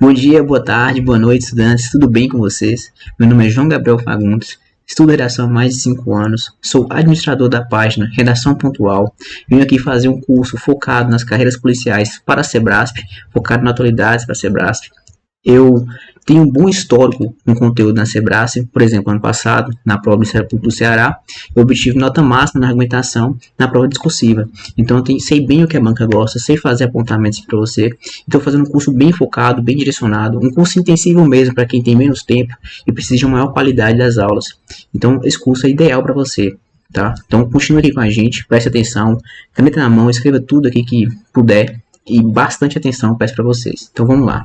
Bom dia, boa tarde, boa noite, estudantes. Tudo bem com vocês? Meu nome é João Gabriel Fagundes. Estudo redação há mais de 5 anos. Sou administrador da página Redação Pontual. Vim aqui fazer um curso focado nas carreiras policiais para a Sebrasp, focado na atualidades para a Sebrasp. Eu tenho um bom histórico no conteúdo na Sebrasp. Por exemplo, ano passado, na prova do Ministério Público do Ceará, eu obtive nota máxima na argumentação na prova discursiva. Então, eu sei bem o que a banca gosta, sei fazer apontamentos para você. Estou fazendo um curso bem focado, bem direcionado, um curso intensivo mesmo para quem tem menos tempo e precisa de uma maior qualidade das aulas. Então, esse curso é ideal para você. Tá? Então, continue aqui com a gente, preste atenção, caneta na mão, escreva tudo aqui que puder e bastante atenção, peço para vocês. Então, vamos lá.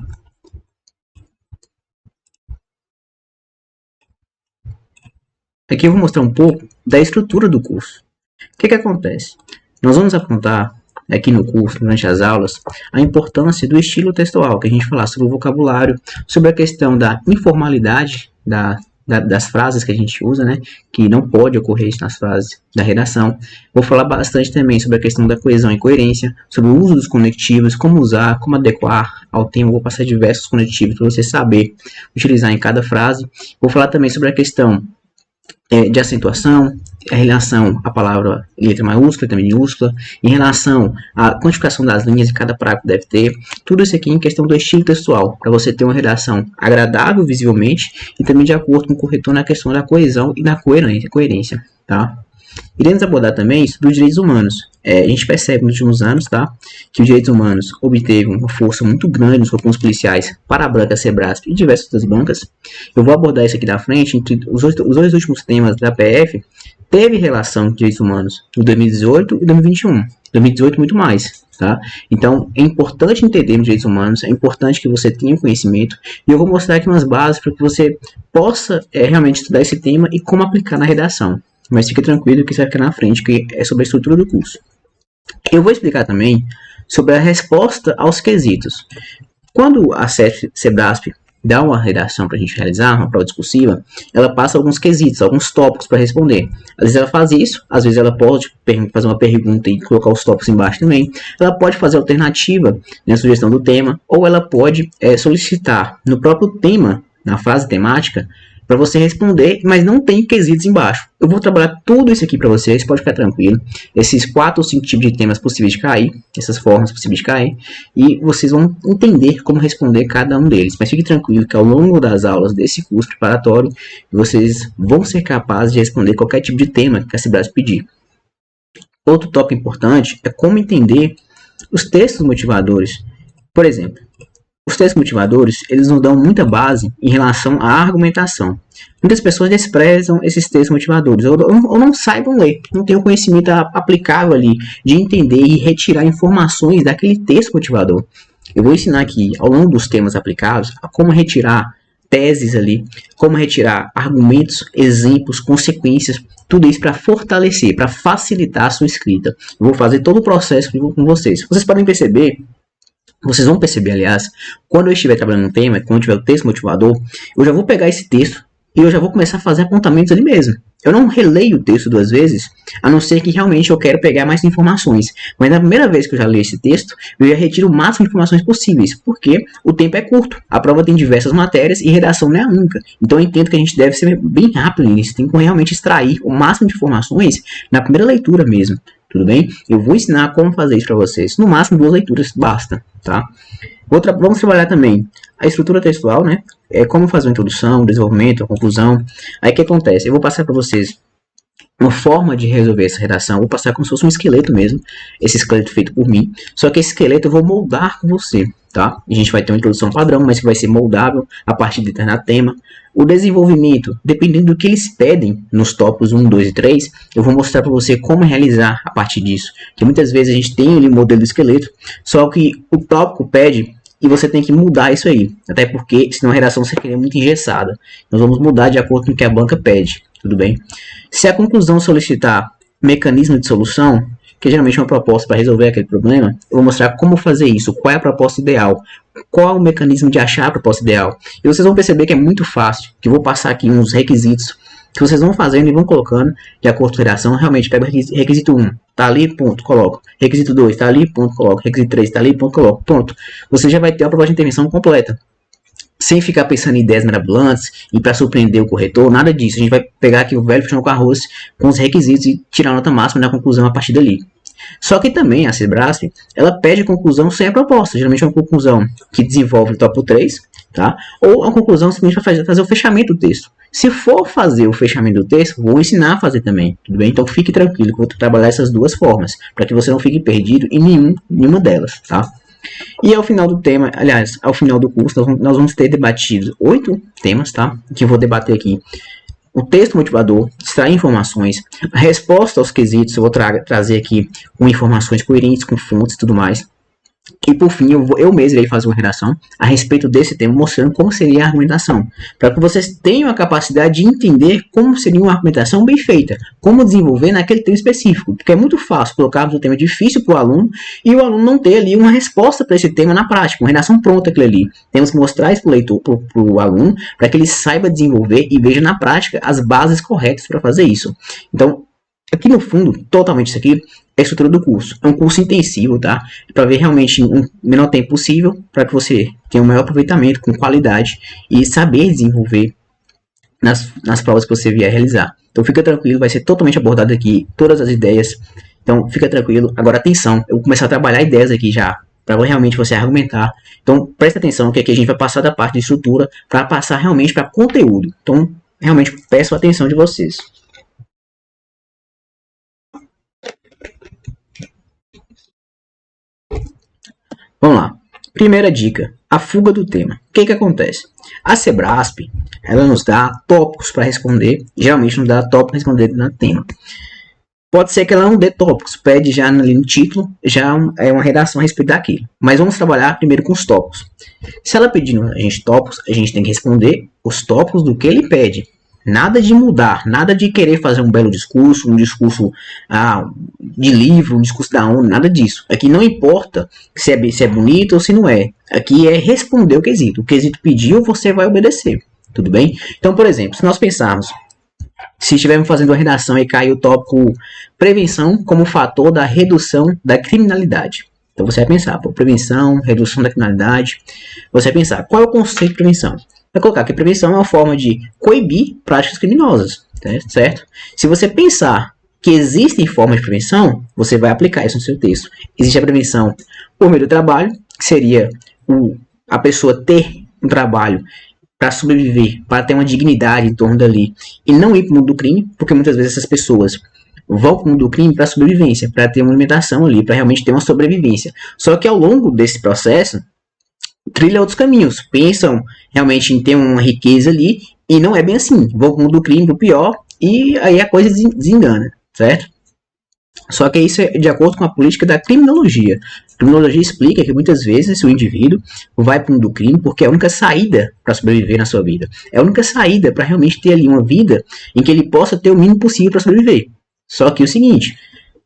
Aqui eu vou mostrar um pouco da estrutura do curso. O que acontece? Nós vamos apontar aqui no curso, durante as aulas, a importância do estilo textual, que a gente falar sobre o vocabulário, sobre a questão da informalidade das frases que a gente usa, né, que não pode ocorrer nas frases da redação. Vou falar bastante também sobre a questão da coesão e coerência, sobre o uso dos conectivos, como usar, como adequar ao tema. Vou passar diversos conectivos para você saber utilizar em cada frase. Vou falar também sobre a questão de acentuação, em relação à palavra letra maiúscula, letra minúscula, em relação à quantificação das linhas que cada parágrafo deve ter, tudo isso aqui em questão do estilo textual, para você ter uma redação agradável visivelmente e também de acordo com o corretor na questão da coesão e da coerência, tá? Iremos abordar também sobre os direitos humanos. A gente percebe nos últimos anos, tá, que os direitos humanos obteve uma força muito grande nos corpos policiais para a banca Sebrasp e diversas outras bancas. Eu vou abordar isso aqui da frente. Entre os dois últimos temas da PF, teve relação com direitos humanos em 2018 e 2021. 2018 muito mais, tá? Então, é importante entender os direitos humanos, é importante que você tenha conhecimento, e eu vou mostrar aqui umas bases para que você possa realmente estudar esse tema e como aplicar na redação. Mas fique tranquilo que isso vai ficar na frente, que é sobre a estrutura do curso. Eu vou explicar também sobre a resposta aos quesitos. Quando a Sebrasp dá uma redação para a gente realizar, uma prova discursiva, ela passa alguns quesitos, alguns tópicos para responder. Às vezes ela faz isso, às vezes ela pode fazer uma pergunta e colocar os tópicos embaixo também. Ela pode fazer alternativa na sugestão do tema, ou ela pode solicitar no próprio tema, na frase temática, para você responder, mas não tem quesitos embaixo. Eu vou trabalhar tudo isso aqui para vocês, pode ficar tranquilo. Esses 4 ou 5 tipos de temas possíveis de cair, essas formas possíveis de cair, e vocês vão entender como responder cada um deles. Mas fique tranquilo que ao longo das aulas desse curso preparatório, vocês vão ser capazes de responder qualquer tipo de tema que a Sebrasp pedir. Outro tópico importante é como entender os textos motivadores. Por exemplo, os textos motivadores, eles nos dão muita base em relação à argumentação. Muitas pessoas desprezam esses textos motivadores, ou não saibam ler, não têm o conhecimento aplicável ali, de entender e retirar informações daquele texto motivador. Eu vou ensinar aqui, ao longo dos temas aplicados, a como retirar teses ali, como retirar argumentos, exemplos, consequências, tudo isso para fortalecer, para facilitar a sua escrita. Eu vou fazer todo o processo com vocês. Vocês podem perceber, vocês vão perceber, aliás, quando eu estiver trabalhando no tema, quando tiver o texto motivador, eu já vou pegar esse texto e eu já vou começar a fazer apontamentos ali mesmo. Eu não releio o texto 2 vezes, a não ser que realmente eu quero pegar mais informações. Mas na primeira vez que eu já leio esse texto, eu já retiro o máximo de informações possíveis, porque o tempo é curto. A prova tem diversas matérias e redação não é a única. Então eu entendo que a gente deve ser bem rápido nisso, tem que realmente extrair o máximo de informações na primeira leitura mesmo. Tudo bem? Eu vou ensinar como fazer isso para vocês. No máximo 2 leituras basta, tá? Vamos trabalhar também a estrutura textual, né? Como fazer uma introdução, um desenvolvimento, uma conclusão. Aí o que acontece? Eu vou passar para vocês uma forma de resolver essa redação. Vou passar como se fosse um esqueleto mesmo. Esse esqueleto feito por mim. Só que esse esqueleto eu vou moldar com você, tá? A gente vai ter uma introdução padrão, mas que vai ser moldável a partir de determinado tema. O desenvolvimento, dependendo do que eles pedem nos tópicos 1, 2 e 3, eu vou mostrar para você como realizar a partir disso. Porque muitas vezes a gente tem ali o modelo do esqueleto, só que o tópico pede e você tem que mudar isso aí. Até porque, senão a redação seria muito engessada. Nós vamos mudar de acordo com o que a banca pede, tudo bem? Se a conclusão solicitar mecanismo de solução, que geralmente é uma proposta para resolver aquele problema, eu vou mostrar como fazer isso, qual é a proposta ideal, qual é o mecanismo de achar a proposta ideal. E vocês vão perceber que é muito fácil, que eu vou passar aqui uns requisitos que vocês vão fazendo e vão colocando de acordo com a redação. Realmente, pega o requisito 1, tá ali, ponto, coloco. Requisito 2, tá ali, ponto, coloco. Requisito 3, tá ali, ponto, coloco. Pronto. Você já vai ter a proposta de intervenção completa. sem ficar pensando em ideias mirabolantes e para surpreender o corretor, nada disso. A gente vai pegar aqui o velho feijão com arroz com os requisitos e tirar a nota máxima na conclusão a partir dali. Só que também a Sebrasp, ela pede conclusão sem a proposta. Geralmente é uma conclusão que desenvolve o tópico 3, tá? Ou uma conclusão simplesmente para fazer o fechamento do texto. Se for fazer o fechamento do texto, vou ensinar a fazer também, tudo bem? Então fique tranquilo que eu vou trabalhar essas duas formas, para que você não fique perdido em nenhuma delas, tá? E ao final do tema, aliás, ao final do curso, nós vamos ter debatido 8 temas, tá? Que eu vou debater aqui. O texto motivador, extrair informações, a resposta aos quesitos, eu vou trazer aqui com informações coerentes, com fontes e tudo mais. E por fim, eu mesmo irei fazer uma redação a respeito desse tema, mostrando como seria a argumentação, para que vocês tenham a capacidade de entender como seria uma argumentação bem feita, como desenvolver naquele tema específico, porque é muito fácil colocarmos um tema difícil para o aluno e o aluno não ter ali uma resposta para esse tema na prática, uma redação pronta aquilo ali. Temos que mostrar isso para o leitor, para o aluno, para que ele saiba desenvolver e veja na prática as bases corretas para fazer isso. Então, aqui no fundo, totalmente isso aqui é a estrutura do curso. É um curso intensivo, tá? Para ver realmente em um menor tempo possível, para que você tenha um maior aproveitamento com qualidade e saber desenvolver nas provas que você vier realizar. Então fica tranquilo, vai ser totalmente abordado aqui todas as ideias. Então fica tranquilo. Agora atenção, eu vou começar a trabalhar ideias aqui já, para realmente você argumentar. Então presta atenção que aqui a gente vai passar da parte de estrutura para passar realmente para conteúdo. Então realmente peço a atenção de vocês. Vamos lá. Primeira dica, a fuga do tema. O que acontece? A Sebrasp, ela nos dá tópicos para responder, geralmente nos dá tópicos para responder no tema. Pode ser que ela não dê tópicos, pede já ali no título, já é uma redação a respeito daquilo. Mas vamos trabalhar primeiro com os tópicos. Se ela pedir a gente tópicos, a gente tem que responder os tópicos do que ele pede. Nada de mudar, nada de querer fazer um belo discurso, um discurso de livro, um discurso da ONU, nada disso. Aqui não importa se é bonito ou se não é. Aqui é responder o quesito. O quesito pediu, você vai obedecer. Tudo bem? Então, por exemplo, se nós pensarmos, se estivermos fazendo uma redação e cair o tópico prevenção como fator da redução da criminalidade. Então você vai pensar, prevenção, redução da criminalidade. Você vai pensar, qual é o conceito de prevenção? Vai colocar que a prevenção é uma forma de coibir práticas criminosas, certo? Se você pensar que existem formas de prevenção, você vai aplicar isso no seu texto. Existe a prevenção por meio do trabalho, que seria a pessoa ter um trabalho para sobreviver, para ter uma dignidade em torno dali, e não ir para o mundo do crime, porque muitas vezes essas pessoas vão para o mundo do crime para sobrevivência, para ter uma alimentação ali, para realmente ter uma sobrevivência. Só que ao longo desse processo, trilha outros caminhos, pensam realmente em ter uma riqueza ali, e não é bem assim, vão para o mundo do crime, do pior, e aí a coisa desengana, certo? Só que isso é de acordo com a política da criminologia. A criminologia explica que muitas vezes o indivíduo vai para o mundo do crime porque é a única saída para sobreviver na sua vida. É a única saída para realmente ter ali uma vida em que ele possa ter o mínimo possível para sobreviver. Só que o seguinte,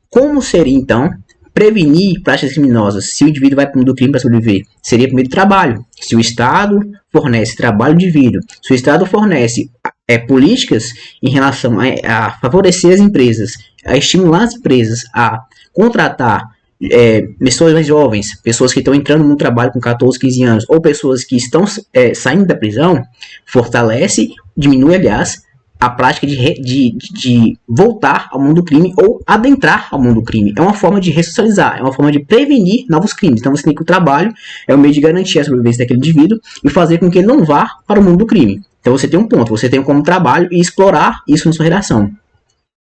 como seria então prevenir práticas criminosas se o indivíduo vai para o mundo do crime para sobreviver? Seria por meio do trabalho. Se o Estado fornece trabalho do indivíduo, se o Estado fornece políticas em relação a favorecer as empresas, a estimular as empresas a contratar pessoas mais jovens, pessoas que estão entrando no trabalho com 14, 15 anos, ou pessoas que estão saindo da prisão, fortalece, diminui, aliás, a prática de voltar ao mundo do crime ou adentrar ao mundo do crime. É uma forma de ressocializar, é uma forma de prevenir novos crimes. Então você tem que o trabalho é um meio de garantir a sobrevivência daquele indivíduo e fazer com que ele não vá para o mundo do crime. Então você tem um ponto, você tem como trabalho e explorar isso na sua redação.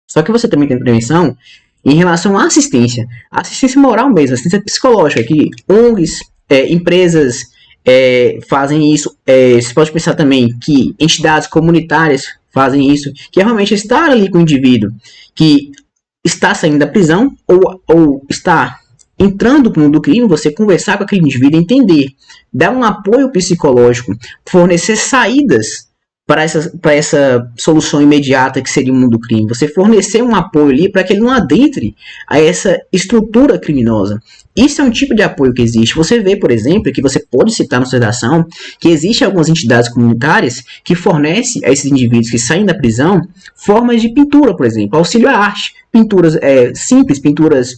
Só que você também tem prevenção em relação à assistência moral mesmo, assistência psicológica, que ONGs, empresas fazem isso. Você pode pensar também que entidades comunitárias fazem isso, que é realmente estar ali com o indivíduo que está saindo da prisão ou está entrando para o mundo do crime, você conversar com aquele indivíduo, entender, dar um apoio psicológico, fornecer saídas para essa solução imediata que seria o mundo do crime. Você fornecer um apoio ali para que ele não adentre a essa estrutura criminosa. Isso é um tipo de apoio que existe. Você vê, por exemplo, que você pode citar na sua redação, que existem algumas entidades comunitárias que fornecem a esses indivíduos que saem da prisão formas de pintura, por exemplo, auxílio à arte, pinturas simples, pinturas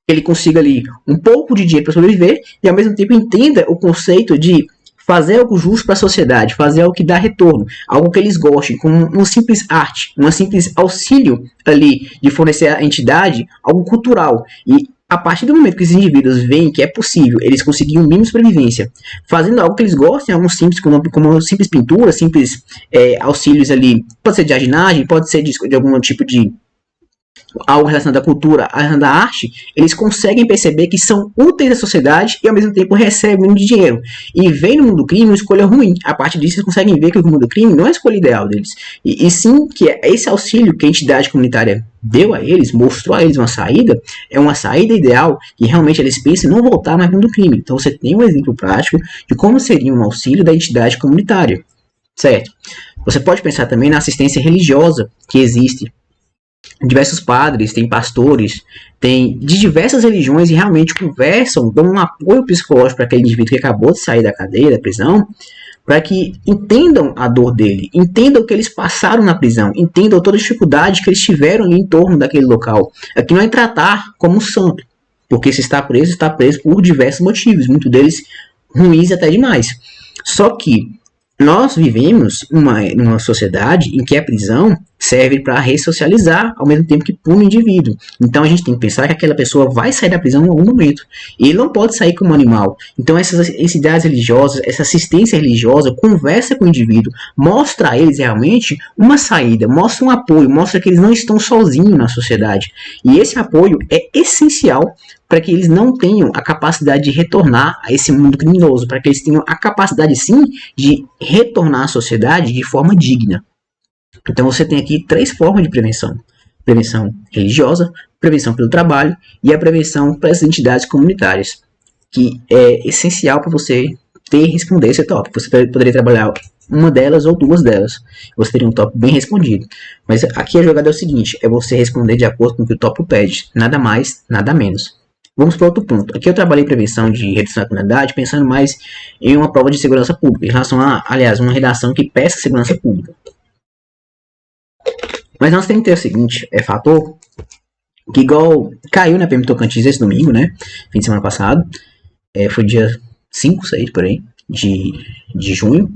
que ele consiga ali um pouco de dinheiro para sobreviver e ao mesmo tempo entenda o conceito de fazer algo justo para a sociedade, fazer algo que dá retorno, algo que eles gostem, com uma simples arte, um simples auxílio ali de fornecer à entidade algo cultural. E a partir do momento que os indivíduos veem que é possível eles conseguirem um mínimo de sobrevivência, fazendo algo que eles gostem, algo simples, como simples pintura, simples auxílios ali, pode ser de jardinagem, pode ser de algum tipo de algo relacionado à cultura, à arte, eles conseguem perceber que são úteis à sociedade e ao mesmo tempo recebem de dinheiro. E vem no mundo do crime uma escolha ruim. A partir disso, eles conseguem ver que o mundo do crime não é a escolha ideal deles. E sim que esse auxílio que a entidade comunitária deu a eles, mostrou a eles uma saída, é uma saída ideal e realmente eles pensam em não voltar mais no mundo do crime. Então você tem um exemplo prático de como seria um auxílio da entidade comunitária. Certo? Você pode pensar também na assistência religiosa que existe. Diversos padres, tem pastores, tem de diversas religiões e realmente conversam, dão um apoio psicológico para aquele indivíduo que acabou de sair da cadeia, da prisão, para que entendam a dor dele, entendam o que eles passaram na prisão, entendam toda a dificuldade que eles tiveram ali em torno daquele local. Aqui não é tratar como um santo, porque se está preso por diversos motivos, muitos deles ruins até demais. Só que nós vivemos numa sociedade em que a prisão serve para ressocializar ao mesmo tempo que pune o indivíduo. Então a gente tem que pensar que aquela pessoa vai sair da prisão em algum momento. E ele não pode sair como animal. Então essas entidades religiosas, essa assistência religiosa, conversa com o indivíduo, mostra a eles realmente uma saída, mostra um apoio, mostra que eles não estão sozinhos na sociedade. E esse apoio é essencial para que eles não tenham a capacidade de retornar a esse mundo criminoso, para que eles tenham a capacidade, sim, de retornar à sociedade de forma digna. Então você tem aqui 3 formas de prevenção. Prevenção religiosa, prevenção pelo trabalho e a prevenção para as entidades comunitárias, que é essencial para você responder esse tópico. Você poderia trabalhar uma delas ou 2 delas. Você teria um tópico bem respondido. Mas aqui a jogada é o seguinte, é você responder de acordo com o que o tópico pede. Nada mais, nada menos. Vamos para outro ponto. Aqui eu trabalhei prevenção de redução da criminalidade pensando mais em uma prova de segurança pública, em relação a, aliás, uma redação que peça segurança pública. Mas nós temos que ter o seguinte, fator, que igual caiu na PM Tocantins esse domingo, né, fim de semana passado, foi dia 5, 6 por aí, de junho,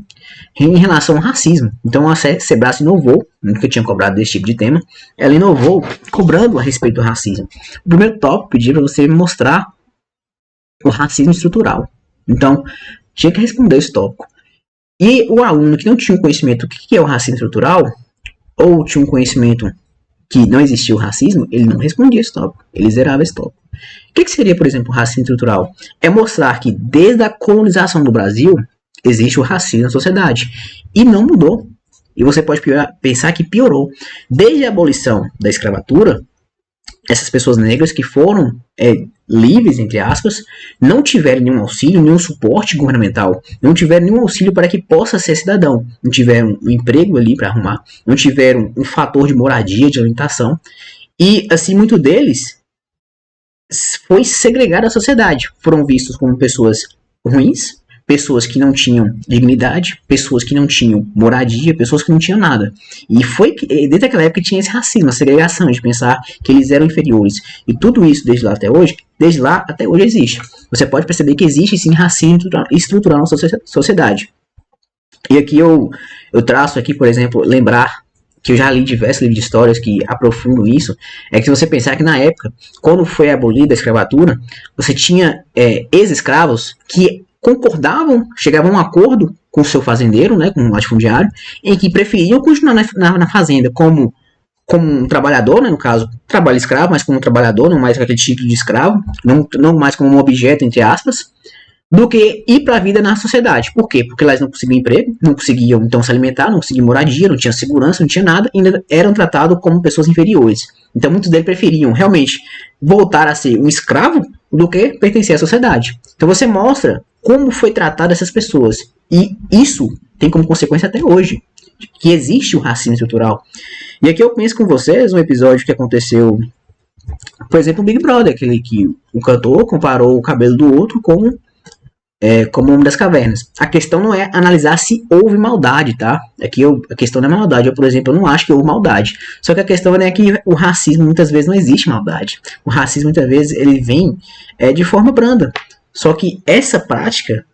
em relação ao racismo. Então a Sebrae inovou, nunca tinha cobrado desse tipo de tema, ela inovou cobrando a respeito do racismo. O primeiro tópico pedia para você mostrar o racismo estrutural. Então tinha que responder esse tópico. E o aluno que não tinha um conhecimento do que é o racismo estrutural, ou tinha um conhecimento que não existia o racismo, ele não respondia esse tópico, ele zerava esse tópico. O que seria, por exemplo, o racismo estrutural? É mostrar que desde a colonização do Brasil existe o racismo na sociedade e não mudou. E você pode pensar que piorou. Desde a abolição da escravatura, essas pessoas negras que foram livres, entre aspas, não tiveram nenhum auxílio, nenhum suporte governamental, não tiveram nenhum auxílio para que possa ser cidadão, não tiveram um emprego ali para arrumar, não tiveram um fator de moradia, de alimentação, e assim, muitos deles foi segregado da sociedade, foram vistos como pessoas ruins, pessoas que não tinham dignidade, pessoas que não tinham moradia, pessoas que não tinham nada. E foi desde aquela época que tinha esse racismo, a segregação, de pensar que eles eram inferiores. E tudo isso desde lá até hoje existe. Você pode perceber que existe sim racismo estrutural na sociedade. E aqui eu traço aqui, por exemplo, lembrar que eu já li diversos livros de histórias que aprofundam isso, é que se você pensar que na época, quando foi abolida a escravatura, você tinha ex-escravos que concordavam, chegavam a um acordo com o seu fazendeiro, né, com o latifundiário, em que preferiam continuar na fazenda como um trabalhador, né, no caso, trabalho escravo, mas como um trabalhador, não mais com aquele título de escravo, não mais como um objeto, entre aspas, do que ir para a vida na sociedade. Por quê? Porque elas não conseguiam emprego, não conseguiam então se alimentar, não conseguiam moradia, não tinham segurança, não tinha nada, ainda eram tratados como pessoas inferiores. Então muitos deles preferiam realmente voltar a ser um escravo do que pertencer à sociedade. Então você mostra como foi tratado essas pessoas. E isso tem como consequência até hoje, que existe o racismo estrutural. E aqui eu penso com vocês um episódio que aconteceu, por exemplo, o Big Brother, aquele que o cantor comparou o cabelo do outro como o Homem das Cavernas. A questão não é analisar se houve maldade, tá? Aqui a questão não é maldade. Eu, por exemplo, não acho que houve maldade. Só que a questão é que o racismo muitas vezes não existe maldade. O racismo muitas vezes ele vem de forma branda. Só que essa prática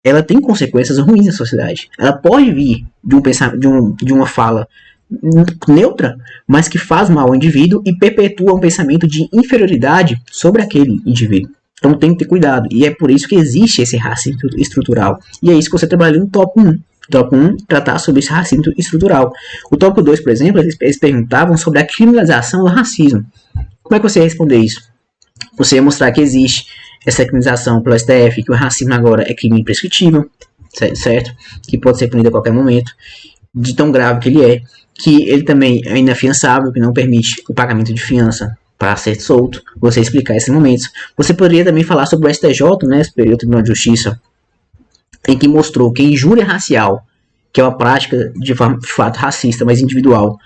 ela tem consequências ruins na sociedade. Ela pode vir de uma fala neutra, mas que faz mal ao indivíduo e perpetua um pensamento de inferioridade sobre aquele indivíduo. Então tem que ter cuidado. E é por isso que existe esse racismo estrutural. E é isso que você trabalha no tópico 1. Tópico 1, tratar sobre esse racismo estrutural. O tópico 2, por exemplo, eles perguntavam sobre a criminalização do racismo. Como é que você ia responder isso? Você ia mostrar que existe essa criminalização pelo STF, que o racismo agora é crime imprescritível, certo? Que pode ser punido a qualquer momento, de tão grave que ele é, que ele também é inafiançável, que não permite o pagamento de fiança para ser solto. Você explicar esses momentos. Você poderia também falar sobre o STJ, né, Superior Tribunal de Justiça, em que mostrou que a injúria racial, que é uma prática de fato racista, mas individual,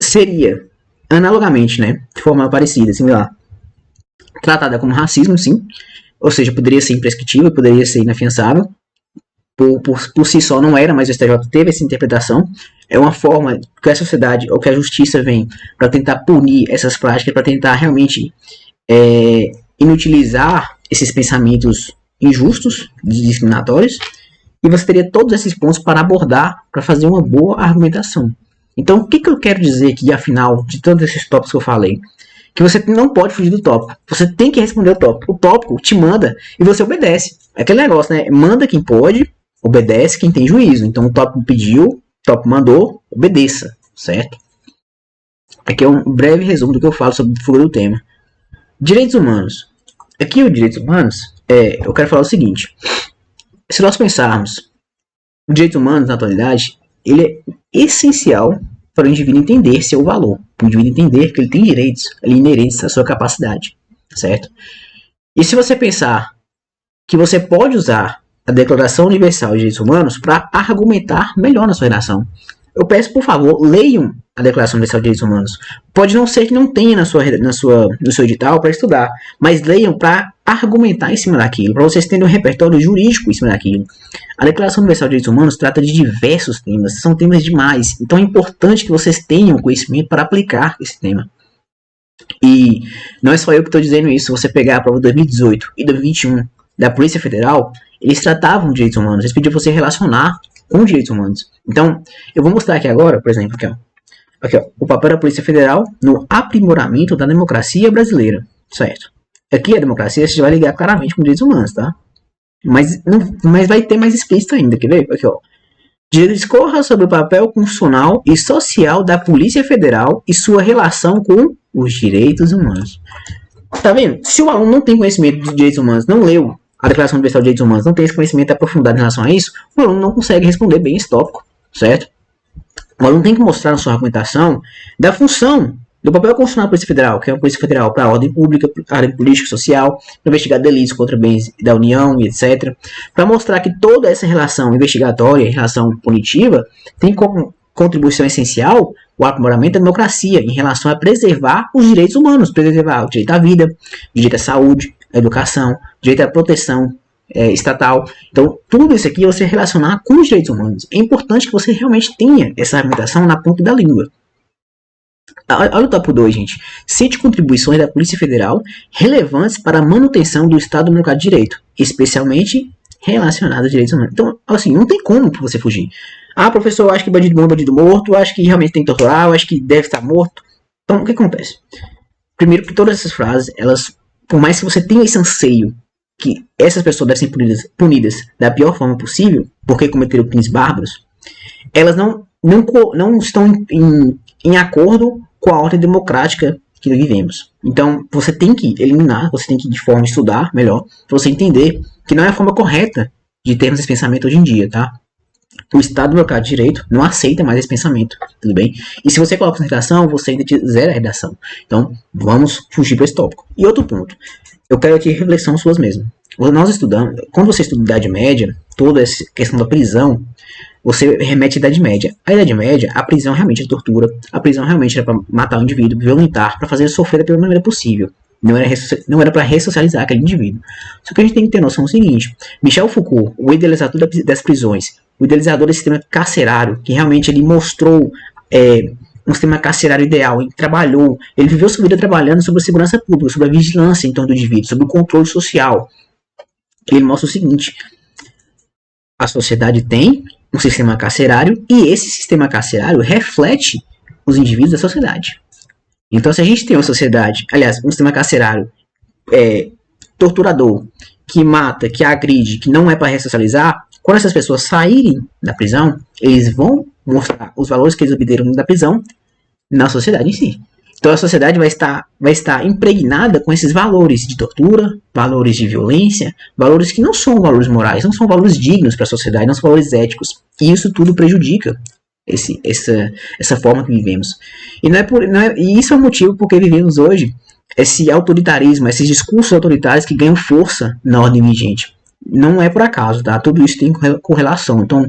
seria, analogamente, né, de forma parecida, similar, tratada como racismo, sim, ou seja, poderia ser imprescritível, poderia ser inafiançável, por si só não era, mas o STJ teve essa interpretação. É uma forma que a sociedade ou que a justiça vem para tentar punir essas práticas, para tentar realmente inutilizar esses pensamentos injustos, discriminatórios, e você teria todos esses pontos para abordar, para fazer uma boa argumentação. Então, o que eu quero dizer aqui, afinal, de todos esses tópicos que eu falei? Que você não pode fugir do tópico. Você tem que responder o tópico. O tópico te manda e você obedece. É aquele negócio, né? Manda quem pode, obedece quem tem juízo. Então, o tópico pediu, o tópico mandou, obedeça, certo? Aqui é um breve resumo do que eu falo sobre a fuga do tema. Direitos humanos. Aqui, os direitos humanos, eu quero falar o seguinte. Se nós pensarmos os direitos humanos na atualidade, ele é essencial para o indivíduo entender seu valor, para o indivíduo entender que ele tem direitos ali inerentes à sua capacidade, certo? E se você pensar que você pode usar a Declaração Universal de Direitos Humanos para argumentar melhor na sua redação, eu peço, por favor, leiam a Declaração Universal de Direitos Humanos. Pode não ser que não tenha no seu edital para estudar, mas leiam para argumentar em cima daquilo, para vocês terem um repertório jurídico em cima daquilo. A Declaração Universal de Direitos Humanos trata de diversos temas, são temas demais, então é importante que vocês tenham conhecimento para aplicar esse tema. E não é só eu que estou dizendo isso. Se você pegar a prova de 2018 e 2021 da Polícia Federal, eles tratavam de direitos humanos, eles pediam você relacionar com direitos humanos. Então, eu vou mostrar aqui agora, por exemplo, aqui, ó, o papel da Polícia Federal no aprimoramento da democracia brasileira, certo? Aqui a democracia você vai ligar claramente com direitos humanos, tá? Mas vai ter mais explícito ainda, quer ver? Aqui, ó. Discorra sobre o papel constitucional e social da Polícia Federal e sua relação com os direitos humanos. Tá vendo? Se o aluno não tem conhecimento de direitos humanos, não leu a Declaração Universal de Direitos Humanos, não tem esse conhecimento aprofundado em relação a isso, o aluno não consegue responder bem esse tópico, certo? O aluno tem que mostrar na sua argumentação da função do papel constitucional da Polícia Federal, que é uma Polícia Federal para a ordem pública, a ordem política e social, para investigar delitos contra bens da União e etc. Para mostrar que toda essa relação investigatória, relação punitiva, tem como contribuição essencial o aprimoramento da democracia em relação a preservar os direitos humanos, preservar o direito à vida, o direito à saúde, à educação, o direito à proteção estatal. Então, tudo isso aqui você relacionar com os direitos humanos. É importante que você realmente tenha essa argumentação na ponta da língua. Olha o tópico 2, gente. Cite contribuições da Polícia Federal relevantes para a manutenção do Estado Democrático de Direito, especialmente relacionadas a direitos humanos. Então, assim, não tem como você fugir. Ah, professor, eu acho que bandido bom é bandido morto, eu acho que realmente tem que torturar, eu acho que deve estar morto. Então, o que acontece? Primeiro que todas essas frases, elas, por mais que você tenha esse anseio que essas pessoas devem ser punidas da pior forma possível, porque cometeram crimes bárbaros, elas não estão em acordo com a ordem democrática que vivemos. Então, você tem que eliminar, você tem que, de forma, estudar melhor, para você entender que não é a forma correta de termos esse pensamento hoje em dia, tá? O Estado Democrático de Direito não aceita mais esse pensamento, tudo bem? E se você coloca na redação, você ainda zera a redação. Então, vamos fugir para esse tópico. E outro ponto, eu quero aqui reflexão suas mesmo. Nós estudamos, quando você estuda Idade Média, toda essa questão da prisão, você remete à Idade Média. A Idade Média, a prisão realmente é tortura, a prisão realmente era para matar o indivíduo, violentar, para fazer ele sofrer da pior maneira possível. Não era para ressocializar aquele indivíduo. Só que a gente tem que ter noção do seguinte: Michel Foucault, o idealizador das prisões, o idealizador desse sistema carcerário, que realmente ele mostrou um sistema carcerário ideal, ele trabalhou, ele viveu sua vida trabalhando sobre a segurança pública, sobre a vigilância em torno do indivíduo, sobre o controle social. Ele mostra o seguinte: a sociedade tem um sistema carcerário e esse sistema carcerário reflete os indivíduos da sociedade. Então, se a gente tem uma sociedade, aliás, um sistema carcerário torturador, que mata, que agride, que não é para ressocializar, quando essas pessoas saírem da prisão, eles vão mostrar os valores que eles obteram da prisão na sociedade em si. Então a sociedade vai estar impregnada com esses valores de tortura, valores de violência, valores que não são valores morais, não são valores dignos para a sociedade, não são valores éticos. E isso tudo prejudica essa forma que vivemos. E isso é o motivo porque vivemos hoje esse autoritarismo, esses discursos autoritários que ganham força na ordem vigente. Não é por acaso, tá? Tudo isso tem correlação. Então,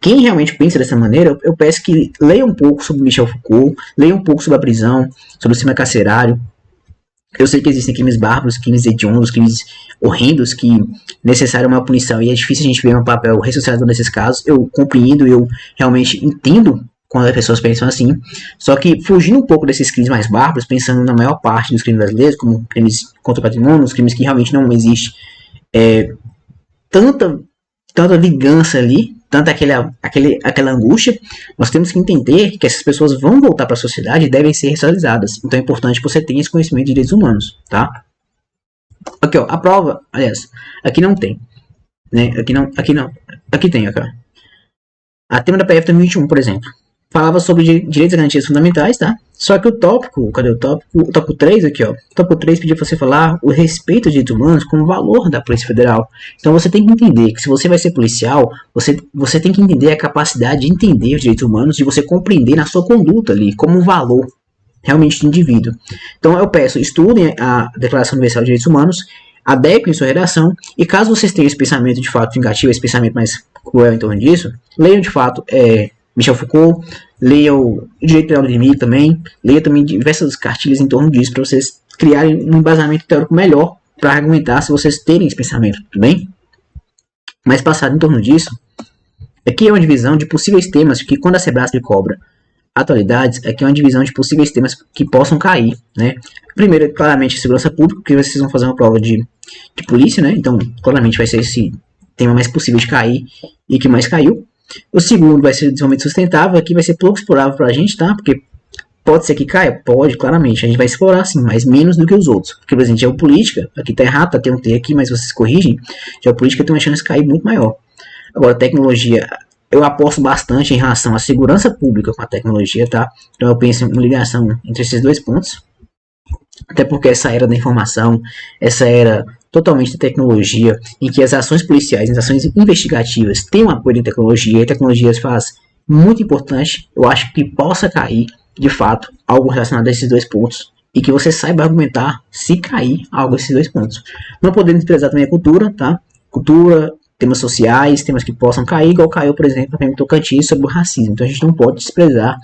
quem realmente pensa dessa maneira, eu peço que leia um pouco sobre Michel Foucault, leia um pouco sobre a prisão, sobre o sistema carcerário. Eu sei que existem crimes bárbaros, crimes hediondos, crimes horrendos, que necessitam uma punição, e é difícil a gente ver um papel ressocializador nesses casos. Eu compreendo, eu realmente entendo quando as pessoas pensam assim. Só que, fugindo um pouco desses crimes mais bárbaros, pensando na maior parte dos crimes brasileiros, como crimes contra o patrimônio, os crimes que realmente não existe tanta vingança ali, tanta aquela angústia, nós temos que entender que essas pessoas vão voltar para a sociedade e devem ser ressocializadas. Então é importante que você tenha esse conhecimento de direitos humanos, tá? Aqui, ó, a prova, aliás, aqui não tem, né? Aqui tem, ó. A tema da PF 2021, por exemplo, falava sobre direitos e garantias fundamentais, tá? Só que o tópico, cadê o tópico? O tópico 3 aqui, ó. O tópico 3 pediu pra você falar o respeito aos direitos humanos como valor da Polícia Federal. Então você tem que entender que se você vai ser policial, você tem que entender a capacidade de entender os direitos humanos, de você compreender na sua conduta ali como um valor realmente do indivíduo. Então eu peço, estudem a Declaração Universal de Direitos Humanos, adequem sua redação, e caso vocês tenham esse pensamento de fato vingativo, esse pensamento mais cruel em torno disso, leiam de fato Michel Foucault, leia o Direito Penal do Inimigo também, leia também diversas cartilhas em torno disso, para vocês criarem um embasamento teórico melhor para argumentar se vocês terem esse pensamento, tudo bem? Mas passado em torno disso, aqui é uma divisão de possíveis temas que quando a Sebrasp cobra atualidades, aqui é uma divisão de possíveis temas que possam cair, né? Primeiro, claramente, segurança pública, porque vocês vão fazer uma prova de polícia, né? Então, claramente vai ser esse tema mais possível de cair e que mais caiu. O segundo vai ser o desenvolvimento sustentável, aqui vai ser pouco explorável pra gente, tá? Porque pode ser que caia? Pode, claramente. A gente vai explorar sim, mas menos do que os outros. Porque, por exemplo, geopolítica, aqui tá errado, tem um T aqui, mas vocês corrigem. Geopolítica tem uma chance de cair muito maior. Agora, tecnologia, eu aposto bastante em relação à segurança pública com a tecnologia, tá? Então eu penso em uma ligação entre esses dois pontos. Até porque essa era da informação, essa era totalmente da tecnologia, em que as ações policiais, as ações investigativas têm um apoio em tecnologia, e a tecnologia se faz muito importante. Eu acho que possa cair, de fato, algo relacionado a esses dois pontos, e que você saiba argumentar se cair algo desses dois pontos. Não podemos desprezar também a cultura, tá? Cultura, temas sociais, temas que possam cair, igual caiu, por exemplo, no Tocantins sobre o racismo. Então a gente não pode desprezar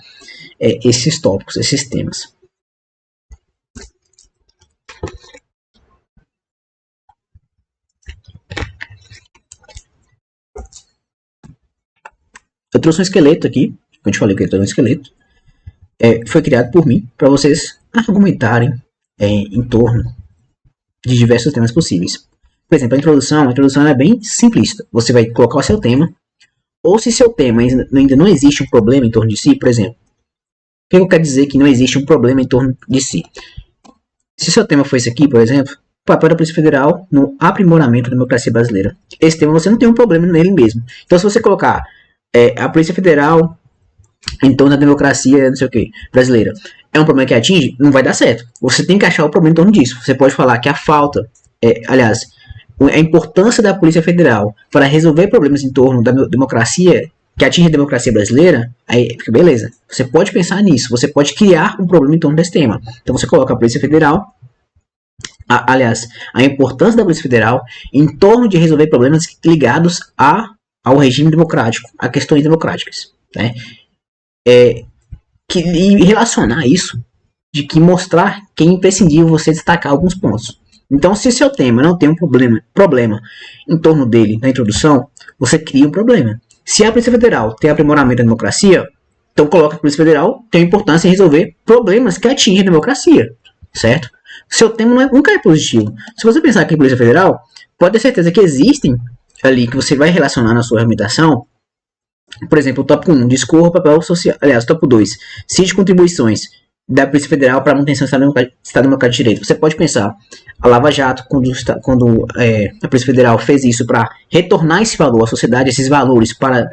esses tópicos, esses temas. Eu trouxe um esqueleto aqui, eu te falei que eu trouxe um esqueleto, foi criado por mim, para vocês argumentarem em torno de diversos temas possíveis. Por exemplo, a introdução é bem simplista. Você vai colocar o seu tema, ou se seu tema ainda não existe um problema em torno de si, por exemplo, o que eu quero dizer que não existe um problema em torno de si? Se seu tema for esse aqui, por exemplo, o papel da Polícia Federal no aprimoramento da democracia brasileira. Esse tema você não tem um problema nele mesmo. Então, se você colocar a Polícia Federal em torno da democracia, não sei o que, brasileira, é um problema que atinge, não vai dar certo. Você tem que achar o problema em torno disso. Você pode falar que a falta, a importância da Polícia Federal para resolver problemas em torno da democracia, que atinge a democracia brasileira, aí fica beleza. Você pode pensar nisso, você pode criar um problema em torno desse tema. Então você coloca a Polícia Federal, a importância da Polícia Federal em torno de resolver problemas ligados ao regime democrático, a questões democráticas, né? E relacionar isso, de que mostrar que é imprescindível você destacar alguns pontos. Então, se seu tema não tem um problema em torno dele na introdução, você cria um problema. Se a Polícia Federal tem aprimoramento da democracia, então coloca a Polícia Federal tem importância em resolver problemas que atingem a democracia, certo? Seu tema nunca é positivo. Se você pensar que a Polícia Federal, pode ter certeza que existem ali que você vai relacionar na sua argumentação, por exemplo, o tópico 1, discorra o papel social, aliás, o tópico 2, cite contribuições da Polícia Federal para a manutenção do Estado Democrático de Direito. Você pode pensar, a Lava Jato, quando a Polícia Federal fez isso para retornar esse valor à sociedade, esses valores para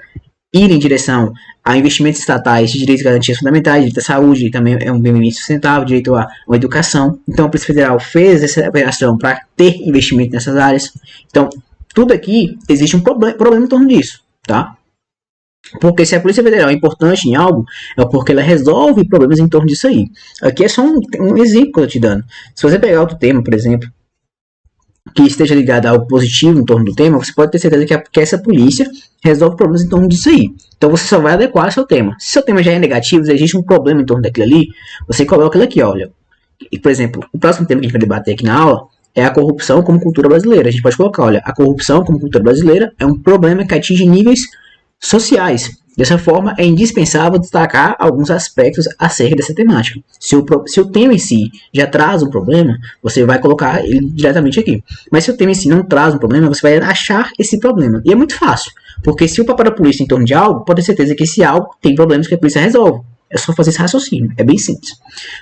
ir em direção a investimentos estatais de direitos e garantias fundamentais, direito à saúde, também é um bem sustentável, direito a uma educação. Então a Polícia Federal fez essa operação para ter investimento nessas áreas. Então, tudo aqui, existe um problema em torno disso, tá? Porque se a Polícia Federal é importante em algo, é porque ela resolve problemas em torno disso aí. Aqui é só um exemplo que eu estou te dando. Se você pegar outro tema, por exemplo, que esteja ligado a algo positivo em torno do tema, você pode ter certeza que essa polícia resolve problemas em torno disso aí. Então você só vai adequar ao seu tema. Se seu tema já é negativo, se existe um problema em torno daquilo ali, você coloca ele aqui, olha. E, por exemplo, o próximo tema que a gente vai debater aqui na aula é a corrupção como cultura brasileira. A gente pode colocar, olha, a corrupção como cultura brasileira é um problema que atinge níveis sociais. Dessa forma, é indispensável destacar alguns aspectos acerca dessa temática. Se o tema em si já traz um problema, você vai colocar ele diretamente aqui. Mas se o tema em si não traz um problema, você vai achar esse problema. E é muito fácil, porque se o papel da polícia em torno de algo, pode ter certeza que esse algo tem problemas que a polícia resolve. É só fazer esse raciocínio, é bem simples.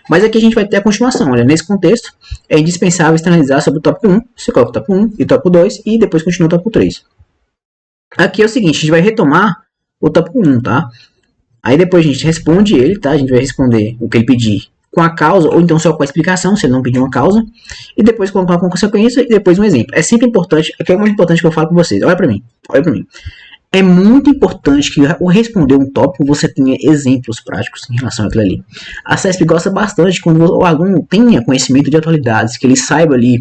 Mas aqui a gente vai ter a continuação. Olha, nesse contexto, é indispensável externalizar sobre o tópico 1. Você coloca o tópico 1 e o tópico 2 e depois continua o tópico 3. Aqui é o seguinte, a gente vai retomar o tópico 1, tá? Aí depois a gente responde ele, tá? A gente vai responder o que ele pedir com a causa, ou então só com a explicação, se ele não pedir uma causa, e depois colocar com consequência e depois um exemplo. É sempre importante, aqui é o mais importante que eu falo com vocês. Olha pra mim. É muito importante que ao responder um tópico você tenha exemplos práticos em relação àquilo ali. A CESP gosta bastante quando o aluno tenha conhecimento de atualidades, que ele saiba ali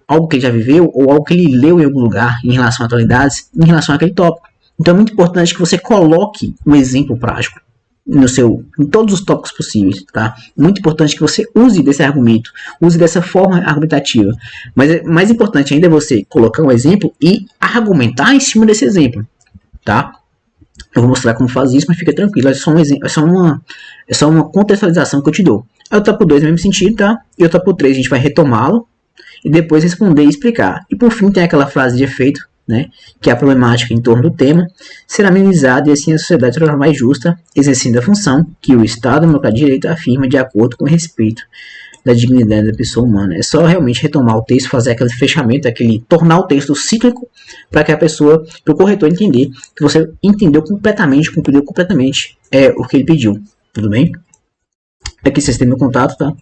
algo que ele já viveu ou algo que ele leu em algum lugar em relação a atualidades, em relação àquele tópico. Então é muito importante que você coloque um exemplo prático em todos os tópicos possíveis, tá? Muito importante que você use desse argumento, use dessa forma argumentativa. Mas mais importante ainda é você colocar um exemplo e argumentar em cima desse exemplo, tá? Eu vou mostrar como faz isso, mas fica tranquilo, é só um exemplo, é só uma contextualização que eu te dou. Aí o tópico 2 no mesmo sentido, tá? E o tópico 3 a gente vai retomá-lo e depois responder e explicar. E por fim tem aquela frase de efeito, né, que é a problemática em torno do tema, será minimizada e assim a sociedade se tornar mais justa, exercendo a função que o Estado Democrático de Direito afirma de acordo com o respeito da dignidade da pessoa humana. É só realmente retomar o texto, fazer aquele fechamento, tornar o texto cíclico, para que para o corretor entender que você entendeu completamente, cumpriu completamente o que ele pediu. Tudo bem? Aqui vocês têm meu contato, tá?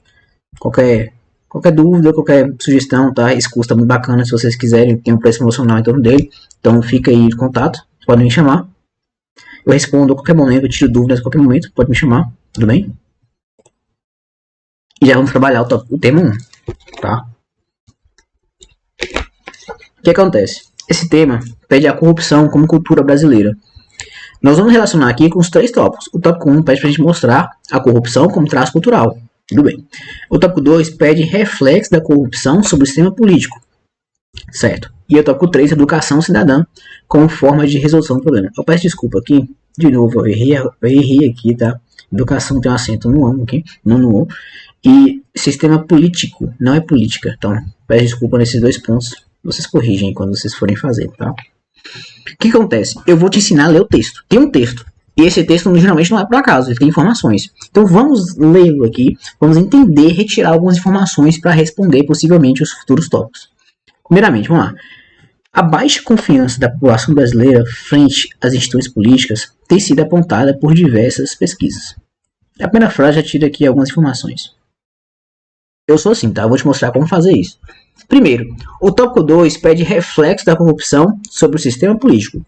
Qualquer dúvida, qualquer sugestão, tá? Esse curso tá muito bacana, se vocês quiserem, tem um preço promocional em torno dele. Então fica aí de contato, podem me chamar. Eu respondo a qualquer momento, eu tiro dúvidas a qualquer momento, pode me chamar, tudo bem? E já vamos trabalhar o tema 1, tá? O que acontece? Esse tema pede a corrupção como cultura brasileira. Nós vamos relacionar aqui com os 3 tópicos. O tópico 1 pede pra gente mostrar a corrupção como traço cultural. Tudo bem. O tópico 2 pede reflexo da corrupção sobre o sistema político. Certo. E o tópico 3, educação cidadã como forma de resolução do problema. Eu peço desculpa aqui. De novo, eu errei aqui, tá? Educação tem um acento no amo aqui, não no O. E sistema político, não é política. Então, peço desculpa nesses 2 pontos. Vocês corrigem quando vocês forem fazer, tá? O que acontece? Eu vou te ensinar a ler o texto. Tem um texto. E esse texto geralmente não é por acaso, ele tem informações. Então vamos lê-lo aqui, vamos entender, retirar algumas informações para responder possivelmente os futuros tópicos. Primeiramente, vamos lá. A baixa confiança da população brasileira frente às instituições políticas tem sido apontada por diversas pesquisas. A primeira frase já tira aqui algumas informações. Eu sou assim, tá? Eu vou te mostrar como fazer isso. Primeiro, o tópico 2 pede reflexo da corrupção sobre o sistema político.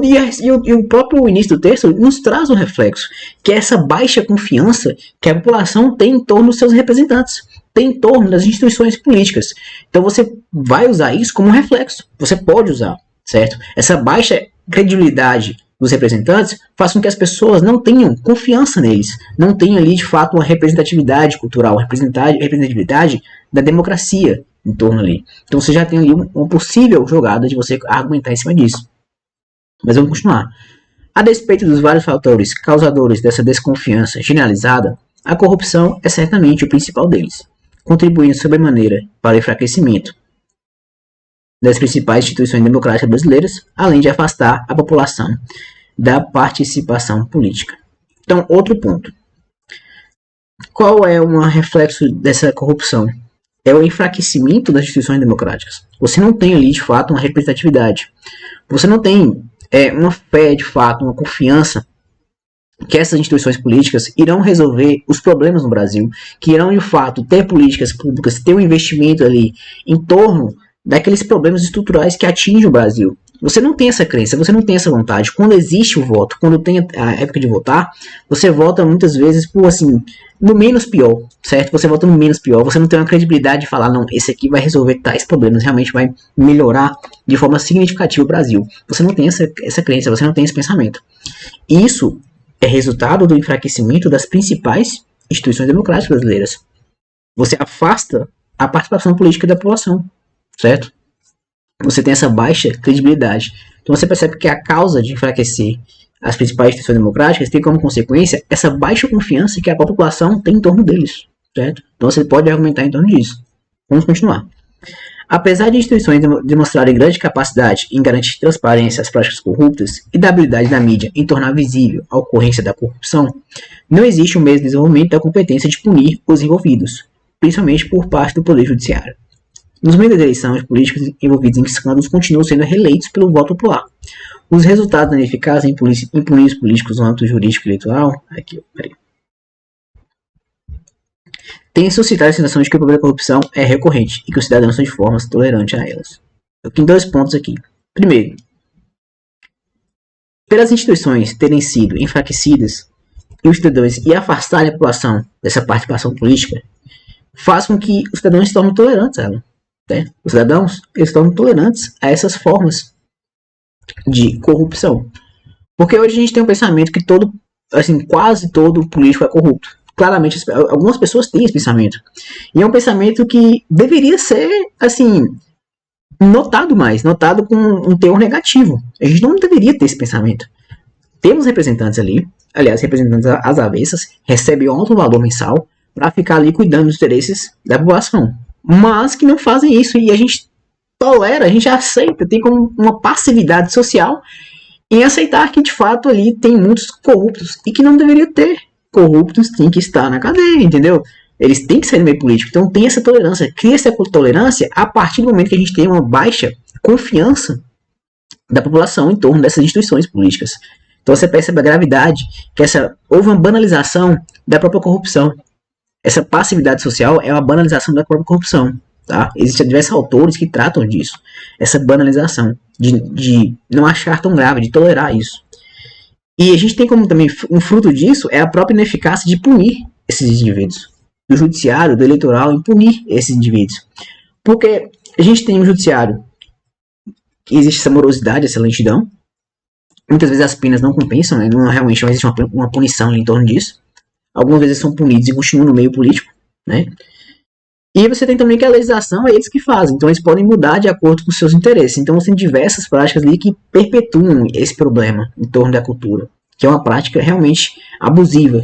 E o próprio início do texto nos traz um reflexo, que é essa baixa confiança que a população tem em torno dos seus representantes, tem em torno das instituições políticas. Então você vai usar isso como um reflexo, você pode usar, certo? Essa baixa credibilidade dos representantes faz com que as pessoas não tenham confiança neles, não tenham ali de fato uma representatividade cultural, representatividade da democracia em torno ali. Então você já tem ali uma possível jogada de você argumentar em cima disso. Mas vamos continuar. A despeito dos vários fatores causadores dessa desconfiança generalizada, a corrupção é certamente o principal deles, contribuindo sobremaneira para o enfraquecimento das principais instituições democráticas brasileiras, além de afastar a população da participação política. Então, outro ponto. Qual é um reflexo dessa corrupção? É o enfraquecimento das instituições democráticas. Você não tem ali, de fato, uma representatividade. Você não tem uma fé, de fato, uma confiança que essas instituições políticas irão resolver os problemas no Brasil, que irão, de fato, ter políticas públicas, ter um investimento ali em torno daqueles problemas estruturais que atingem o Brasil. Você não tem essa crença, você não tem essa vontade. Quando existe o voto, quando tem a época de votar, você vota muitas vezes por, assim, no menos pior, certo? Você vota no menos pior, você não tem uma credibilidade de falar, não, esse aqui vai resolver tais problemas, realmente vai melhorar de forma significativa o Brasil. Você não tem essa crença, você não tem esse pensamento. Isso é resultado do enfraquecimento das principais instituições democráticas brasileiras. Você afasta a participação política da população, certo? Você tem essa baixa credibilidade. Então você percebe que a causa de enfraquecer as principais instituições democráticas tem como consequência essa baixa confiança que a população tem em torno deles, certo? Então você pode argumentar em torno disso. Vamos continuar. Apesar de instituições demonstrarem grande capacidade em garantir transparência às práticas corruptas e da habilidade da mídia em tornar visível a ocorrência da corrupção, não existe o mesmo desenvolvimento da competência de punir os envolvidos, principalmente por parte do Poder Judiciário. Nos meios das eleições, políticos envolvidos em escândalos continuam sendo reeleitos pelo voto popular. Os resultados da ineficácia em punir os políticos no âmbito jurídico eleitoral tem suscitado a sensação de que o problema da corrupção é recorrente e que os cidadãos são de forma tolerante a elas. Eu tenho 2 pontos aqui. Primeiro, pelas instituições terem sido enfraquecidas e os cidadãos e afastarem a população dessa participação política, faz com que os cidadãos se tornem tolerantes a ela. Né? Os cidadãos eles se tornam tolerantes a essas formas de corrupção. Porque hoje a gente tem um pensamento que quase todo político é corrupto. Claramente, algumas pessoas têm esse pensamento. E é um pensamento que deveria ser, assim, notado com um teor negativo. A gente não deveria ter esse pensamento. Temos representantes ali, aliás, representantes às avessas, recebem alto valor mensal para ficar ali cuidando dos interesses da população. Mas que não fazem isso e a gente tolera, a gente aceita, tem como uma passividade social em aceitar que de fato ali tem muitos corruptos e que não deveria ter. Corruptos têm que estar na cadeia, entendeu? Eles têm que sair do meio político. Então tem essa tolerância. Cria essa tolerância a partir do momento que a gente tem uma baixa confiança da população em torno dessas instituições políticas. Então você percebe a gravidade que houve uma banalização da própria corrupção. Essa passividade social é uma banalização da própria corrupção. Tá? Existem diversos autores que tratam disso. Essa banalização de não achar tão grave, de tolerar isso. E a gente tem como também um fruto disso é a própria ineficácia de punir esses indivíduos. Do judiciário, do eleitoral, em punir esses indivíduos. Porque a gente tem um judiciário que existe essa morosidade, essa lentidão. Muitas vezes as penas não compensam, né? Realmente não existe uma punição em torno disso. Algumas vezes são punidos e continuam no meio político, né? E você tem também que a legislação é eles que fazem, então eles podem mudar de acordo com os seus interesses. Então você tem diversas práticas ali que perpetuam esse problema em torno da cultura, que é uma prática realmente abusiva,